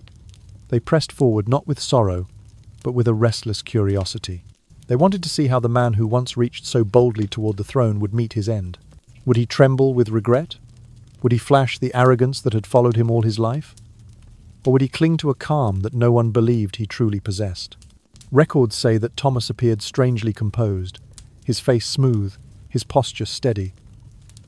They pressed forward not with sorrow, but with a restless curiosity. They wanted to see how the man who once reached so boldly toward the throne would meet his end. Would he tremble with regret? Would he flash the arrogance that had followed him all his life? Or would he cling to a calm that no one believed he truly possessed? Records say that Thomas appeared strangely composed, his face smooth, his posture steady.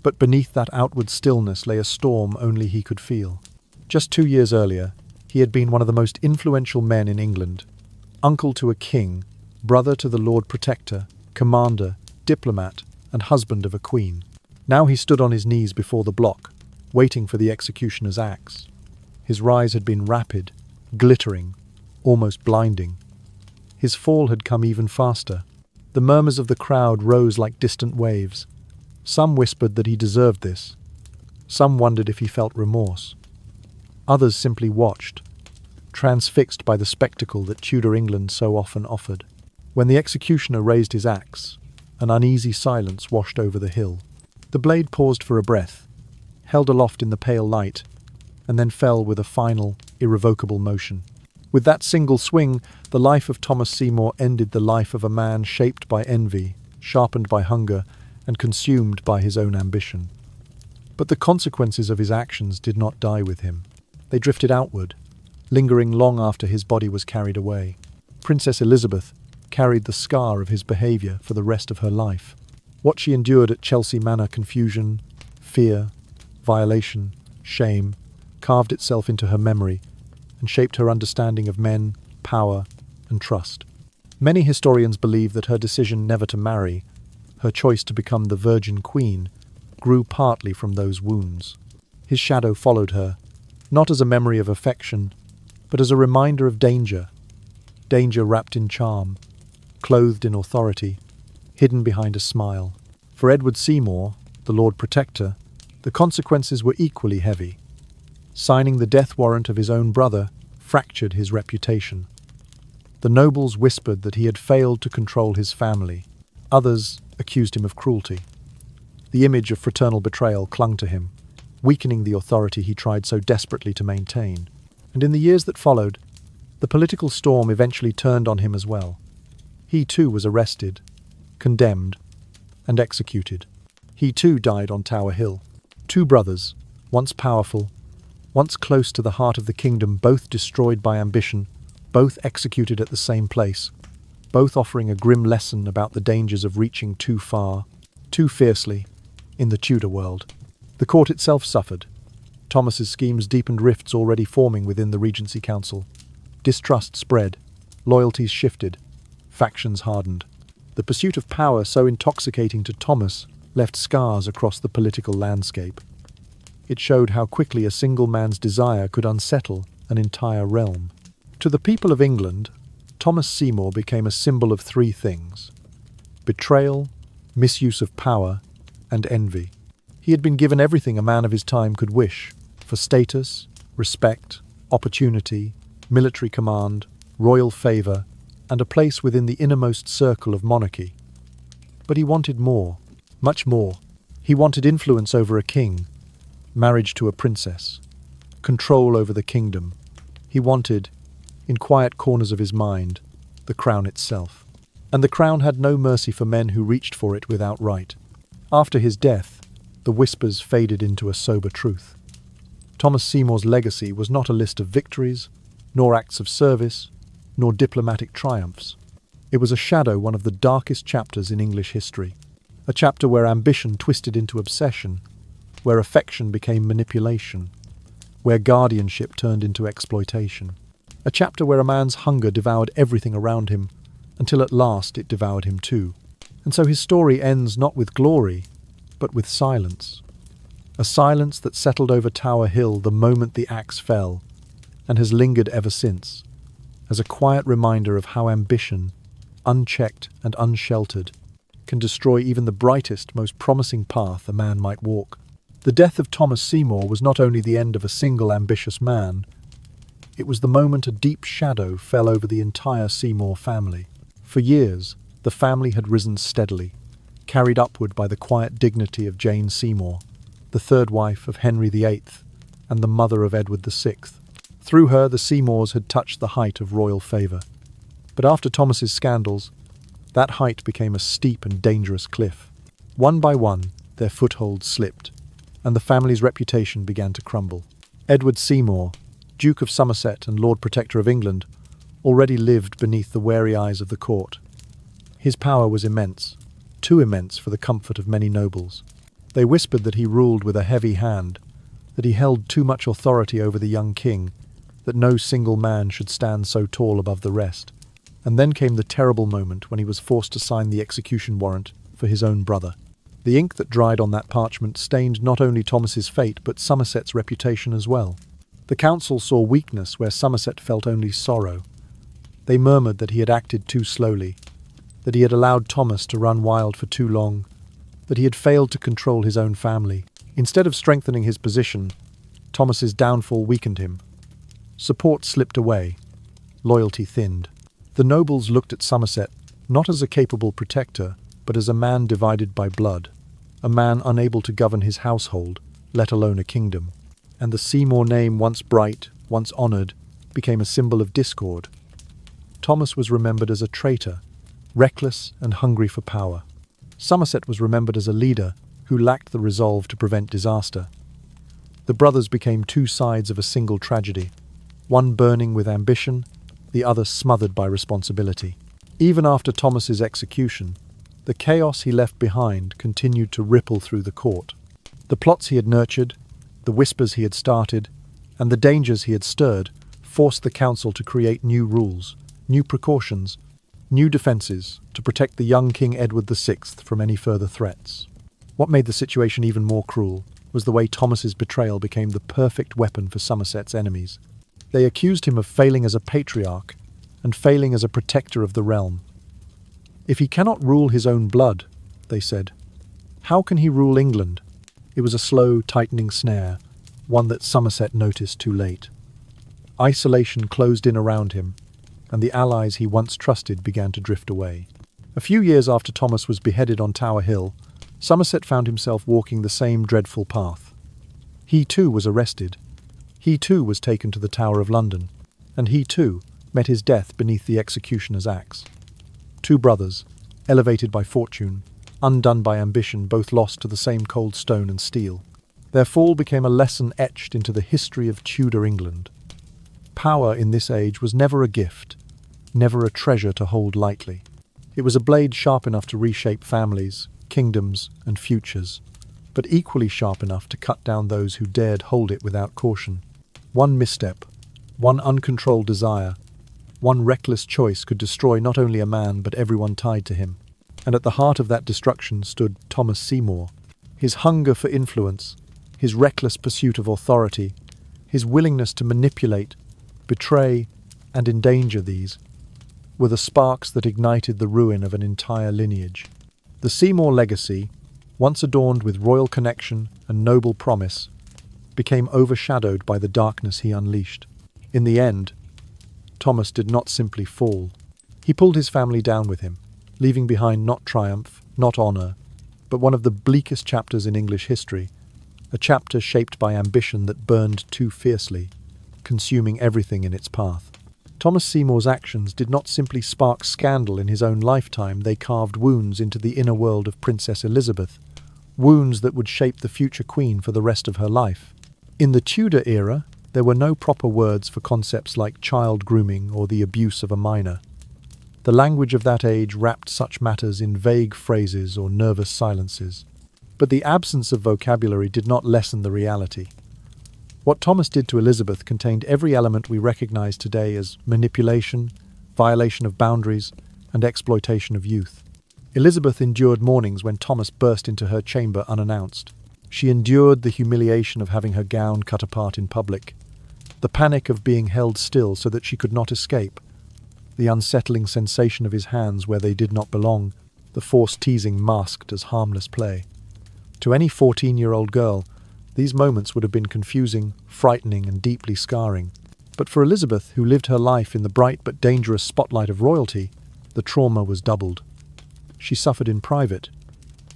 But beneath that outward stillness lay a storm only he could feel. Just 2 years earlier, he had been one of the most influential men in England, uncle to a king, brother to the Lord Protector, commander, diplomat, and husband of a queen. Now he stood on his knees before the block, waiting for the executioner's axe. His rise had been rapid, glittering, almost blinding. His fall had come even faster. The murmurs of the crowd rose like distant waves. Some whispered that he deserved this. Some wondered if he felt remorse. Others simply watched, transfixed by the spectacle that Tudor England so often offered. When the executioner raised his axe, an uneasy silence washed over the hill. The blade paused for a breath, held aloft in the pale light, and then fell with a final, irrevocable motion. With that single swing, the life of Thomas Seymour ended the life of a man shaped by envy, sharpened by hunger, and consumed by his own ambition. But the consequences of his actions did not die with him. They drifted outward, lingering long after his body was carried away. Princess Elizabeth carried the scar of his behaviour for the rest of her life. What she endured at Chelsea Manor, confusion, fear, violation, shame, carved itself into her memory and shaped her understanding of men, power, and trust. Many historians believe that her decision never to marry, her choice to become the Virgin Queen, grew partly from those wounds. His shadow followed her, not as a memory of affection, but as a reminder of danger. Danger wrapped in charm, clothed in authority, hidden behind a smile. For Edward Seymour, the Lord Protector, the consequences were equally heavy. Signing the death warrant of his own brother fractured his reputation. The nobles whispered that he had failed to control his family. Others accused him of cruelty. The image of fraternal betrayal clung to him, weakening the authority he tried so desperately to maintain. And in the years that followed, the political storm eventually turned on him as well. He too was arrested, condemned, and executed. He too died on Tower Hill. Two brothers, once powerful, once close to the heart of the kingdom, both destroyed by ambition, both executed at the same place, both offering a grim lesson about the dangers of reaching too far, too fiercely, in the Tudor world. The court itself suffered. Thomas's schemes deepened rifts already forming within the Regency Council. Distrust spread, loyalties shifted, factions hardened. The pursuit of power, so intoxicating to Thomas, left scars across the political landscape. It showed how quickly a single man's desire could unsettle an entire realm. To the people of England, Thomas Seymour became a symbol of three things: betrayal, misuse of power, and envy. He had been given everything a man of his time could wish, for status, respect, opportunity, military command, royal favour, and a place within the innermost circle of monarchy. But he wanted more, much more. He wanted influence over a king, marriage to a princess, control over the kingdom. He wanted, in quiet corners of his mind, the crown itself. And the crown had no mercy for men who reached for it without right. After his death, the whispers faded into a sober truth. Thomas Seymour's legacy was not a list of victories, nor acts of service, nor diplomatic triumphs. It was a shadow, one of the darkest chapters in English history. A chapter where ambition twisted into obsession, where affection became manipulation, where guardianship turned into exploitation. A chapter where a man's hunger devoured everything around him, until at last it devoured him too. And so his story ends not with glory, but with silence. A silence that settled over Tower Hill the moment the axe fell, and has lingered ever since, as a quiet reminder of how ambition, unchecked and unsheltered, can destroy even the brightest, most promising path a man might walk. The death of Thomas Seymour was not only the end of a single ambitious man, it was the moment a deep shadow fell over the entire Seymour family. For years, the family had risen steadily, carried upward by the quiet dignity of Jane Seymour, the third wife of Henry VIII and the mother of Edward VI. Through her, the Seymours had touched the height of royal favour. But after Thomas's scandals, that height became a steep and dangerous cliff. One by one, their footholds slipped, and the family's reputation began to crumble. Edward Seymour, Duke of Somerset and Lord Protector of England, already lived beneath the wary eyes of the court. His power was immense, too immense for the comfort of many nobles. They whispered that he ruled with a heavy hand, that he held too much authority over the young king, that no single man should stand so tall above the rest. And then came the terrible moment when he was forced to sign the execution warrant for his own brother. The ink that dried on that parchment stained not only Thomas's fate but Somerset's reputation as well. The council saw weakness where Somerset felt only sorrow. They murmured that he had acted too slowly, that he had allowed Thomas to run wild for too long, that he had failed to control his own family. Instead of strengthening his position, Thomas's downfall weakened him. Support slipped away. Loyalty thinned. The nobles looked at Somerset not as a capable protector, but as a man divided by blood, a man unable to govern his household, let alone a kingdom. And the Seymour name, once bright, once honoured, became a symbol of discord. Thomas was remembered as a traitor, reckless and hungry for power. Somerset was remembered as a leader who lacked the resolve to prevent disaster. The brothers became two sides of a single tragedy, one burning with ambition, the other smothered by responsibility. Even after Thomas's execution, the chaos he left behind continued to ripple through the court. The plots he had nurtured, the whispers he had started, and the dangers he had stirred forced the council to create new rules, new precautions, new defences to protect the young King Edward VI from any further threats. What made the situation even more cruel was the way Thomas's betrayal became the perfect weapon for Somerset's enemies. They accused him of failing as a patriarch and failing as a protector of the realm. If he cannot rule his own blood, they said, how can he rule England? It was a slow, tightening snare, one that Somerset noticed too late. Isolation closed in around him, and the allies he once trusted began to drift away. A few years after Thomas was beheaded on Tower Hill, Somerset found himself walking the same dreadful path. He too was arrested. He too was taken to the Tower of London, and he too met his death beneath the executioner's axe. Two brothers, elevated by fortune, undone by ambition, both lost to the same cold stone and steel. Their fall became a lesson etched into the history of Tudor England. Power in this age was never a gift, never a treasure to hold lightly. It was a blade sharp enough to reshape families, kingdoms, and futures, but equally sharp enough to cut down those who dared hold it without caution. One misstep, one uncontrolled desire, one reckless choice could destroy not only a man but everyone tied to him. And at the heart of that destruction stood Thomas Seymour. His hunger for influence, his reckless pursuit of authority, his willingness to manipulate, betray, and endanger these, were the sparks that ignited the ruin of an entire lineage. The Seymour legacy, once adorned with royal connection and noble promise, became overshadowed by the darkness he unleashed. In the end, Thomas did not simply fall. He pulled his family down with him, leaving behind not triumph, not honour, but one of the bleakest chapters in English history, a chapter shaped by ambition that burned too fiercely, consuming everything in its path. Thomas Seymour's actions did not simply spark scandal in his own lifetime, they carved wounds into the inner world of Princess Elizabeth, wounds that would shape the future queen for the rest of her life. In the Tudor era, there were no proper words for concepts like child grooming or the abuse of a minor. The language of that age wrapped such matters in vague phrases or nervous silences. But the absence of vocabulary did not lessen the reality. What Thomas did to Elizabeth contained every element we recognize today as manipulation, violation of boundaries, and exploitation of youth. Elizabeth endured mornings when Thomas burst into her chamber unannounced. She endured the humiliation of having her gown cut apart in public, the panic of being held still so that she could not escape, the unsettling sensation of his hands where they did not belong, the forced teasing masked as harmless play. To any 14-year-old girl, these moments would have been confusing, frightening, and deeply scarring. But for Elizabeth, who lived her life in the bright but dangerous spotlight of royalty, the trauma was doubled. She suffered in private,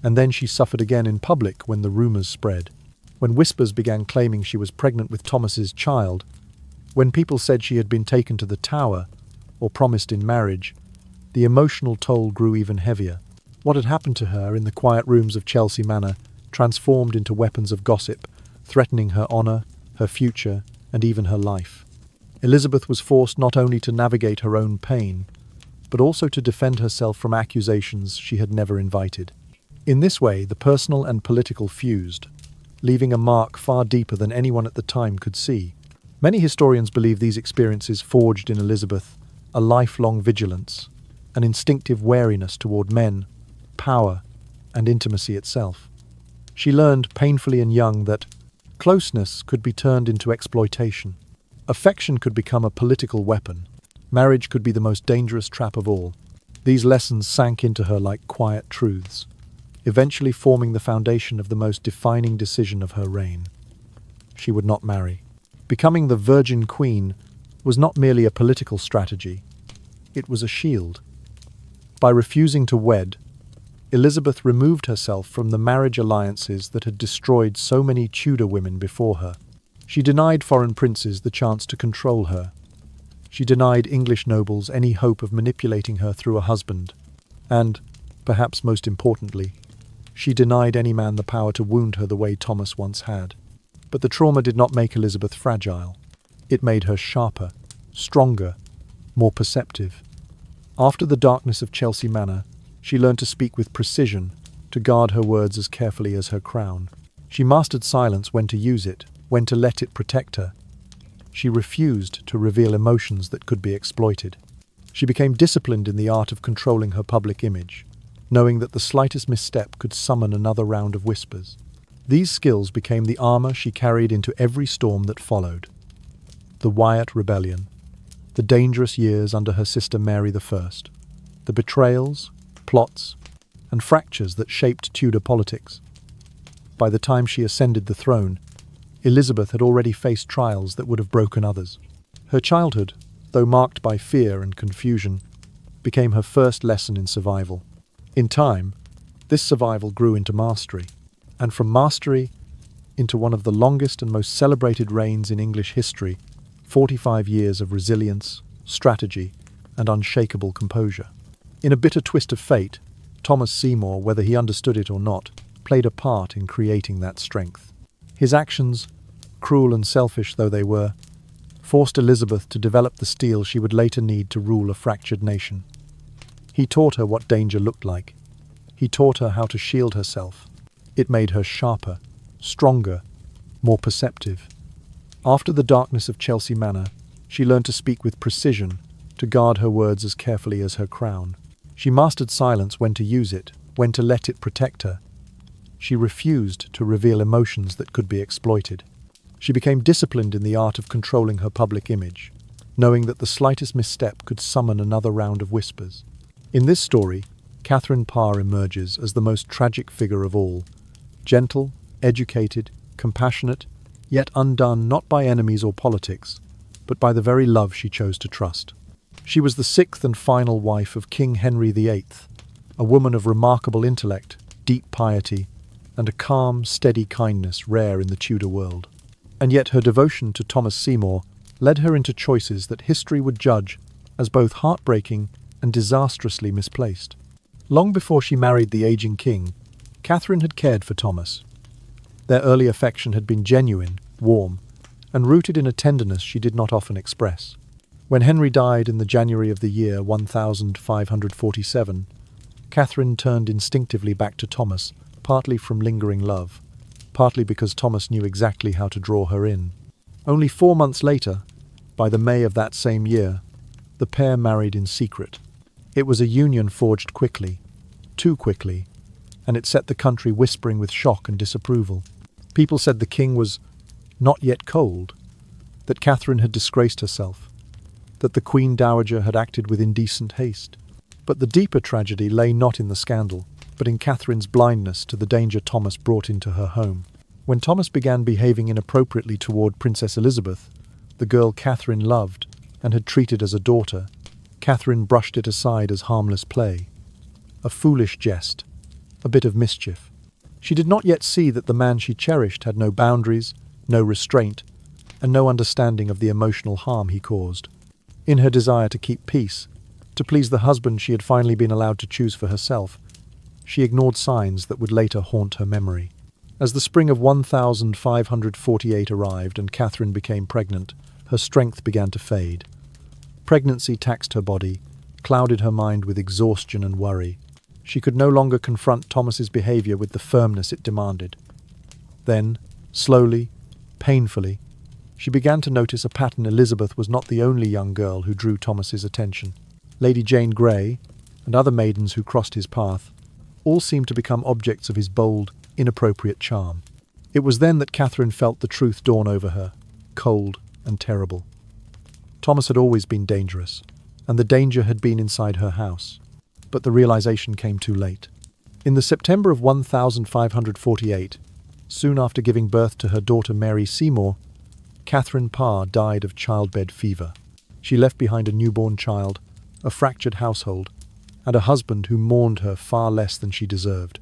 and then she suffered again in public when the rumors spread. When whispers began claiming she was pregnant with Thomas's child, when people said she had been taken to the Tower or promised in marriage, the emotional toll grew even heavier. What had happened to her in the quiet rooms of Chelsea Manor transformed into weapons of gossip, threatening her honour, her future, and even her life. Elizabeth was forced not only to navigate her own pain, but also to defend herself from accusations she had never invited. In this way, the personal and political fused, leaving a mark far deeper than anyone at the time could see. Many historians believe these experiences forged in Elizabeth a lifelong vigilance, an instinctive wariness toward men, power, and intimacy itself. She learned painfully and young that closeness could be turned into exploitation. Affection could become a political weapon. Marriage could be the most dangerous trap of all. These lessons sank into her like quiet truths, eventually forming the foundation of the most defining decision of her reign. She would not marry. Becoming the Virgin Queen was not merely a political strategy, it was a shield. By refusing to wed, Elizabeth removed herself from the marriage alliances that had destroyed so many Tudor women before her. She denied foreign princes the chance to control her. She denied English nobles any hope of manipulating her through a husband. And, perhaps most importantly, she denied any man the power to wound her the way Thomas once had. But the trauma did not make Elizabeth fragile. It made her sharper, stronger, more perceptive. After the darkness of Chelsea Manor, she learned to speak with precision, to guard her words as carefully as her crown. She mastered silence, when to use it, when to let it protect her. She refused to reveal emotions that could be exploited. She became disciplined in the art of controlling her public image, knowing that the slightest misstep could summon another round of whispers. These skills became the armor she carried into every storm that followed. The Wyatt Rebellion, the dangerous years under her sister Mary I, the betrayals, plots, and fractures that shaped Tudor politics. By the time she ascended the throne, Elizabeth had already faced trials that would have broken others. Her childhood, though marked by fear and confusion, became her first lesson in survival. In time, this survival grew into mastery, and from mastery into one of the longest and most celebrated reigns in English history, 45 years of resilience, strategy, and unshakable composure. In a bitter twist of fate, Thomas Seymour, whether he understood it or not, played a part in creating that strength. His actions, cruel and selfish though they were, forced Elizabeth to develop the steel she would later need to rule a fractured nation. He taught her what danger looked like. He taught her how to shield herself. It made her sharper, stronger, more perceptive. After the darkness of Chelsea Manor, she learned to speak with precision, to guard her words as carefully as her crown. She mastered silence, when to use it, when to let it protect her. She refused to reveal emotions that could be exploited. She became disciplined in the art of controlling her public image, knowing that the slightest misstep could summon another round of whispers. In this story, Catherine Parr emerges as the most tragic figure of all. Gentle, educated, compassionate, yet undone not by enemies or politics, but by the very love she chose to trust. She was the sixth and final wife of King Henry VIII, a woman of remarkable intellect, deep piety, and a calm, steady kindness rare in the Tudor world. And yet her devotion to Thomas Seymour led her into choices that history would judge as both heartbreaking and disastrously misplaced. Long before she married the aging king, Catherine had cared for Thomas. Their early affection had been genuine, warm, and rooted in a tenderness she did not often express. When Henry died in the January of the year 1547, Catherine turned instinctively back to Thomas, partly from lingering love, partly because Thomas knew exactly how to draw her in. Only 4 months later, by the May of that same year, the pair married in secret. It was a union forged quickly, too quickly, and it set the country whispering with shock and disapproval. People said the king was not yet cold, that Catherine had disgraced herself, that the Queen Dowager had acted with indecent haste. But the deeper tragedy lay not in the scandal, but in Catherine's blindness to the danger Thomas brought into her home. When Thomas began behaving inappropriately toward Princess Elizabeth, the girl Catherine loved and had treated as a daughter, Catherine brushed it aside as harmless play, a foolish jest, a bit of mischief. She did not yet see that the man she cherished had no boundaries, no restraint, and no understanding of the emotional harm he caused. In her desire to keep peace, to please the husband she had finally been allowed to choose for herself, she ignored signs that would later haunt her memory. As the spring of 1548 arrived and Catherine became pregnant, her strength began to fade. Pregnancy taxed her body, clouded her mind with exhaustion and worry. She could no longer confront Thomas's behavior with the firmness it demanded. Then, slowly, painfully, she began to notice a pattern. Elizabeth was not the only young girl who drew Thomas's attention. Lady Jane Grey, and other maidens who crossed his path, all seemed to become objects of his bold, inappropriate charm. It was then that Catherine felt the truth dawn over her, cold and terrible. Thomas had always been dangerous, and the danger had been inside her house. But the realization came too late. In the September of 1548, soon after giving birth to her daughter Mary Seymour, Catherine Parr died of childbed fever. She left behind a newborn child, a fractured household, and a husband who mourned her far less than she deserved.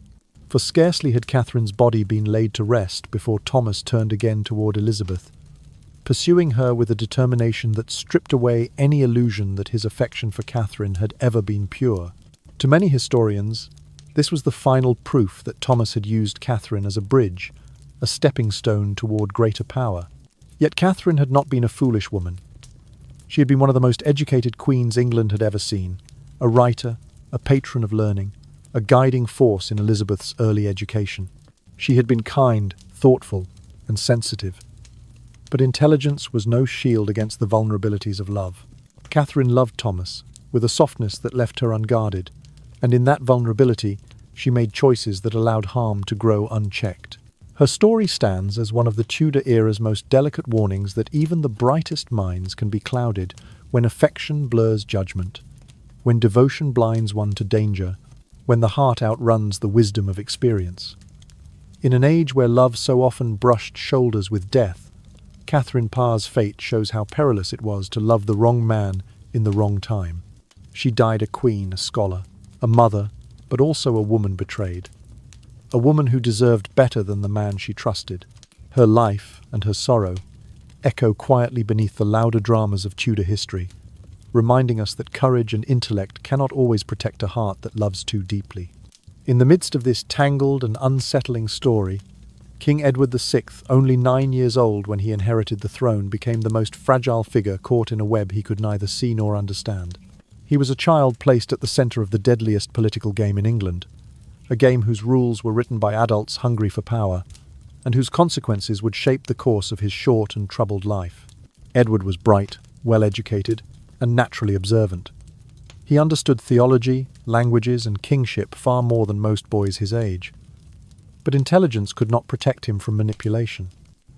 For scarcely had Catherine's body been laid to rest before Thomas turned again toward Elizabeth, pursuing her with a determination that stripped away any illusion that his affection for Catherine had ever been pure. To many historians, this was the final proof that Thomas had used Catherine as a bridge, a stepping stone toward greater power. Yet Catherine had not been a foolish woman. She had been one of the most educated queens England had ever seen, a writer, a patron of learning, a guiding force in Elizabeth's early education. She had been kind, thoughtful, and sensitive. But intelligence was no shield against the vulnerabilities of love. Catherine loved Thomas, with a softness that left her unguarded, and in that vulnerability she made choices that allowed harm to grow unchecked. Her story stands as one of the Tudor era's most delicate warnings that even the brightest minds can be clouded when affection blurs judgment, when devotion blinds one to danger, when the heart outruns the wisdom of experience. In an age where love so often brushed shoulders with death, Catherine Parr's fate shows how perilous it was to love the wrong man in the wrong time. She died a queen, a scholar, a mother, but also a woman betrayed. A woman who deserved better than the man she trusted. Her life and her sorrow echo quietly beneath the louder dramas of Tudor history, reminding us that courage and intellect cannot always protect a heart that loves too deeply. In the midst of this tangled and unsettling story, King Edward VI, only 9 years old when he inherited the throne, became the most fragile figure caught in a web he could neither see nor understand. He was a child placed at the centre of the deadliest political game in England, a game whose rules were written by adults hungry for power, and whose consequences would shape the course of his short and troubled life. Edward was bright, well-educated, and naturally observant. He understood theology, languages, and kingship far more than most boys his age. But intelligence could not protect him from manipulation.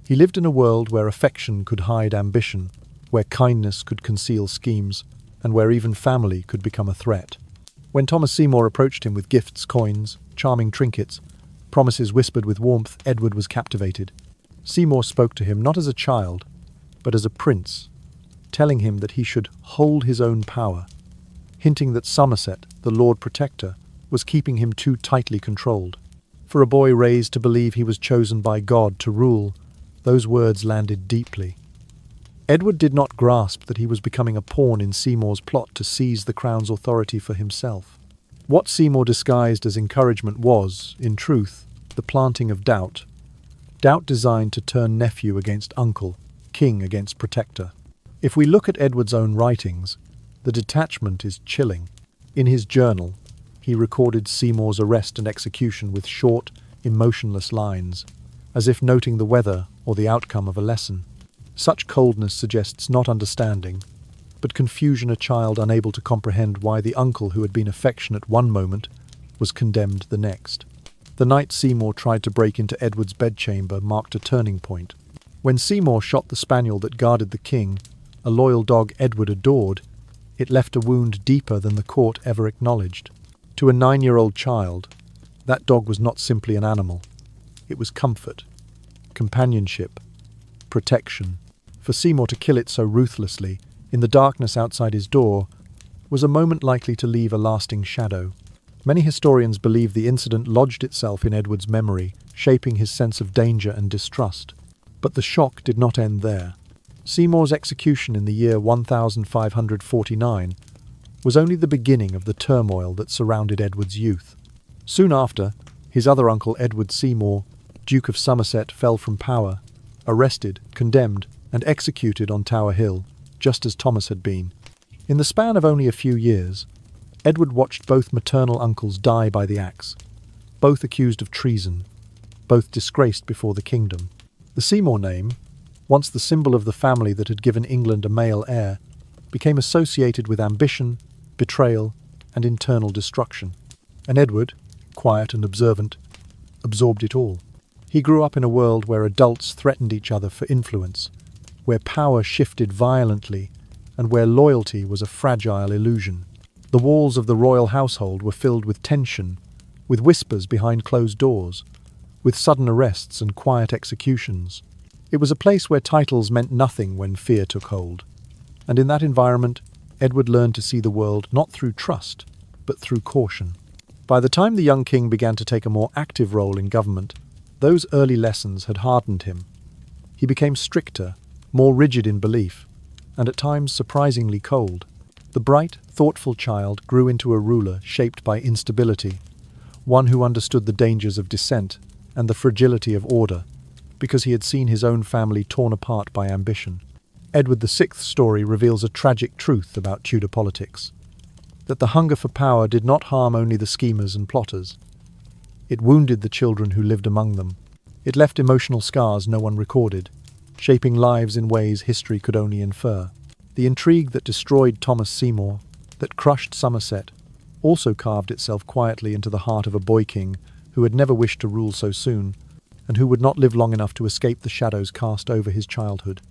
He lived in a world where affection could hide ambition, where kindness could conceal schemes, and where even family could become a threat. When Thomas Seymour approached him with gifts, coins, charming trinkets, promises whispered with warmth, Edward was captivated. Seymour spoke to him not as a child, but as a prince, telling him that he should hold his own power, hinting that Somerset, the Lord Protector, was keeping him too tightly controlled. For a boy raised to believe he was chosen by God to rule, those words landed deeply. Edward did not grasp that he was becoming a pawn in Seymour's plot to seize the crown's authority for himself. What Seymour disguised as encouragement was, in truth, the planting of doubt. Doubt designed to turn nephew against uncle, king against protector. If we look at Edward's own writings, the detachment is chilling. In his journal, he recorded Seymour's arrest and execution with short, emotionless lines, as if noting the weather or the outcome of a lesson. Such coldness suggests not understanding, but confusion, a child unable to comprehend why the uncle who had been affectionate one moment was condemned the next. The night Seymour tried to break into Edward's bedchamber marked a turning point. When Seymour shot the spaniel that guarded the king, a loyal dog Edward adored, It left a wound deeper than the court ever acknowledged. To a 9-year-old child, that dog was not simply an animal. It was comfort, companionship, protection. For Seymour to kill it so ruthlessly, in the darkness outside his door, was a moment likely to leave a lasting shadow. Many historians believe the incident lodged itself in Edward's memory, shaping his sense of danger and distrust. But the shock did not end there. Seymour's execution in the year 1549 was only the beginning of the turmoil that surrounded Edward's youth. Soon after, his other uncle Edward Seymour, Duke of Somerset, fell from power, arrested, condemned, and executed on Tower Hill, just as Thomas had been. In the span of only a few years, Edward watched both maternal uncles die by the axe, both accused of treason, both disgraced before the kingdom. The Seymour name, once the symbol of the family that had given England a male heir, became associated with ambition, betrayal, and internal destruction. And Edward, quiet and observant, absorbed it all. He grew up in a world where adults threatened each other for influence, where power shifted violently, and where loyalty was a fragile illusion. The walls of the royal household were filled with tension, with whispers behind closed doors, with sudden arrests and quiet executions. It was a place where titles meant nothing when fear took hold. And in that environment, Edward learned to see the world not through trust, but through caution. By the time the young king began to take a more active role in government, those early lessons had hardened him. He became stricter, more rigid in belief, and at times surprisingly cold. The bright, thoughtful child grew into a ruler shaped by instability, one who understood the dangers of dissent and the fragility of order, because he had seen his own family torn apart by ambition. Edward VI's story reveals a tragic truth about Tudor politics, that the hunger for power did not harm only the schemers and plotters. It wounded the children who lived among them. It left emotional scars no one recorded, shaping lives in ways history could only infer. The intrigue that destroyed Thomas Seymour, that crushed Somerset, also carved itself quietly into the heart of a boy king who had never wished to rule so soon, and who would not live long enough to escape the shadows cast over his childhood.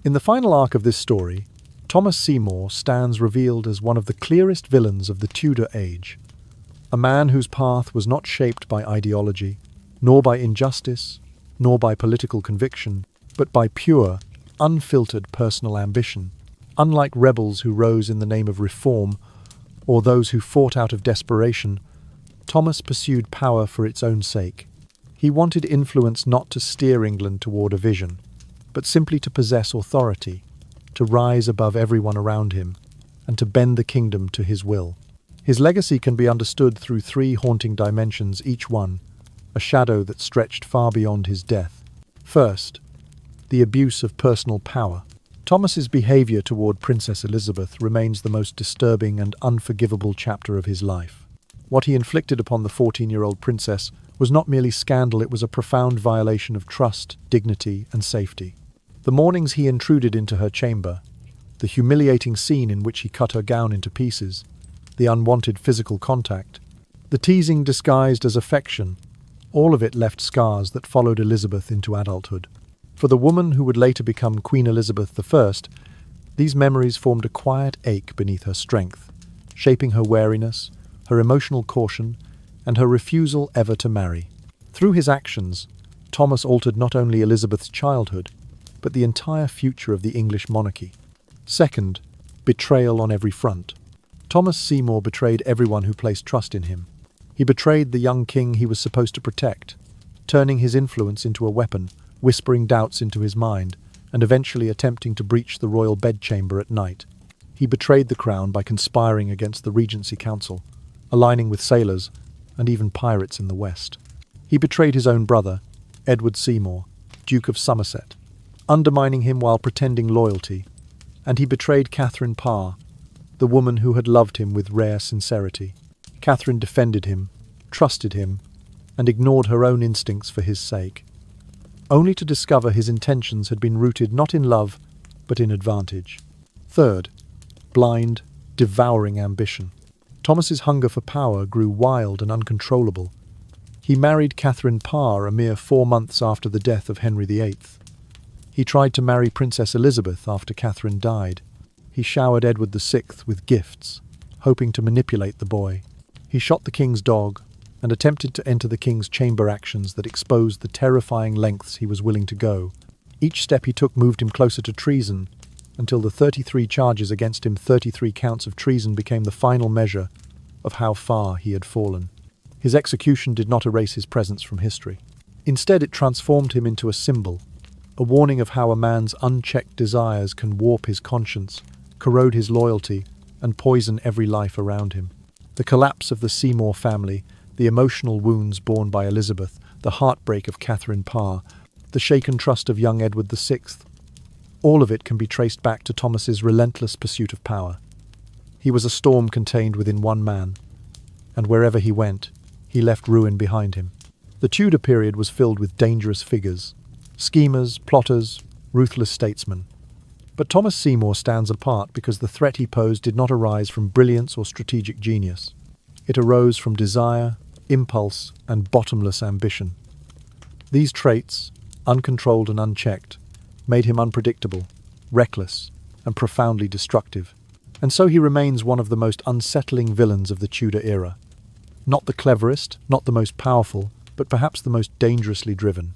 In the final arc of this story, Thomas Seymour stands revealed as one of the clearest villains of the Tudor age, a man whose path was not shaped by ideology, nor by injustice, nor by political conviction, but by pure, unfiltered personal ambition. Unlike rebels who rose in the name of reform, or those who fought out of desperation, Thomas pursued power for its own sake. He wanted influence not to steer England toward a vision, but simply to possess authority, to rise above everyone around him, and to bend the kingdom to his will. His legacy can be understood through 3 haunting dimensions, each one a shadow that stretched far beyond his death. First, the abuse of personal power. Thomas's behavior toward Princess Elizabeth remains the most disturbing and unforgivable chapter of his life. What he inflicted upon the 14-year-old princess was not merely scandal, it was a profound violation of trust, dignity, and safety. The mornings he intruded into her chamber, the humiliating scene in which he cut her gown into pieces, the unwanted physical contact, the teasing disguised as affection, all of it left scars that followed Elizabeth into adulthood. For the woman who would later become Queen Elizabeth I, these memories formed a quiet ache beneath her strength, shaping her wariness, her emotional caution, and her refusal ever to marry. Through his actions, Thomas altered not only Elizabeth's childhood, but the entire future of the English monarchy. Second, betrayal on every front. Thomas Seymour betrayed everyone who placed trust in him. He betrayed the young king he was supposed to protect, turning his influence into a weapon, whispering doubts into his mind, and eventually attempting to breach the royal bedchamber at night. He betrayed the crown by conspiring against the Regency Council, aligning with sailors and even pirates in the West. He betrayed his own brother, Edward Seymour, Duke of Somerset, undermining him while pretending loyalty, and he betrayed Catherine Parr, the woman who had loved him with rare sincerity. Catherine defended him, trusted him, and ignored her own instincts for his sake, only to discover his intentions had been rooted not in love, but in advantage. Third, blind, devouring ambition. Thomas's hunger for power grew wild and uncontrollable. He married Catherine Parr a mere 4 months after the death of Henry VIII. He tried to marry Princess Elizabeth after Catherine died. he showered Edward VI with gifts, hoping to manipulate the boy. He shot the king's dog and attempted to enter the king's chamber, actions that exposed the terrifying lengths he was willing to go. Each step he took moved him closer to treason, until the 33 charges against him, 33 counts of treason, became the final measure of how far he had fallen. His execution did not erase his presence from history. Instead, it transformed him into a symbol, a warning of how a man's unchecked desires can warp his conscience, corrode his loyalty, and poison every life around him. The collapse of the Seymour family, the emotional wounds borne by Elizabeth, the heartbreak of Catherine Parr, the shaken trust of young Edward VI, all of it can be traced back to Thomas's relentless pursuit of power. He was a storm contained within one man, and wherever he went, he left ruin behind him. The Tudor period was filled with dangerous figures, schemers, plotters, ruthless statesmen. But Thomas Seymour stands apart because the threat he posed did not arise from brilliance or strategic genius. It arose from desire, impulse, and bottomless ambition. These traits, uncontrolled and unchecked, made him unpredictable, reckless, and profoundly destructive. And so he remains one of the most unsettling villains of the Tudor era. Not the cleverest, not the most powerful, but perhaps the most dangerously driven.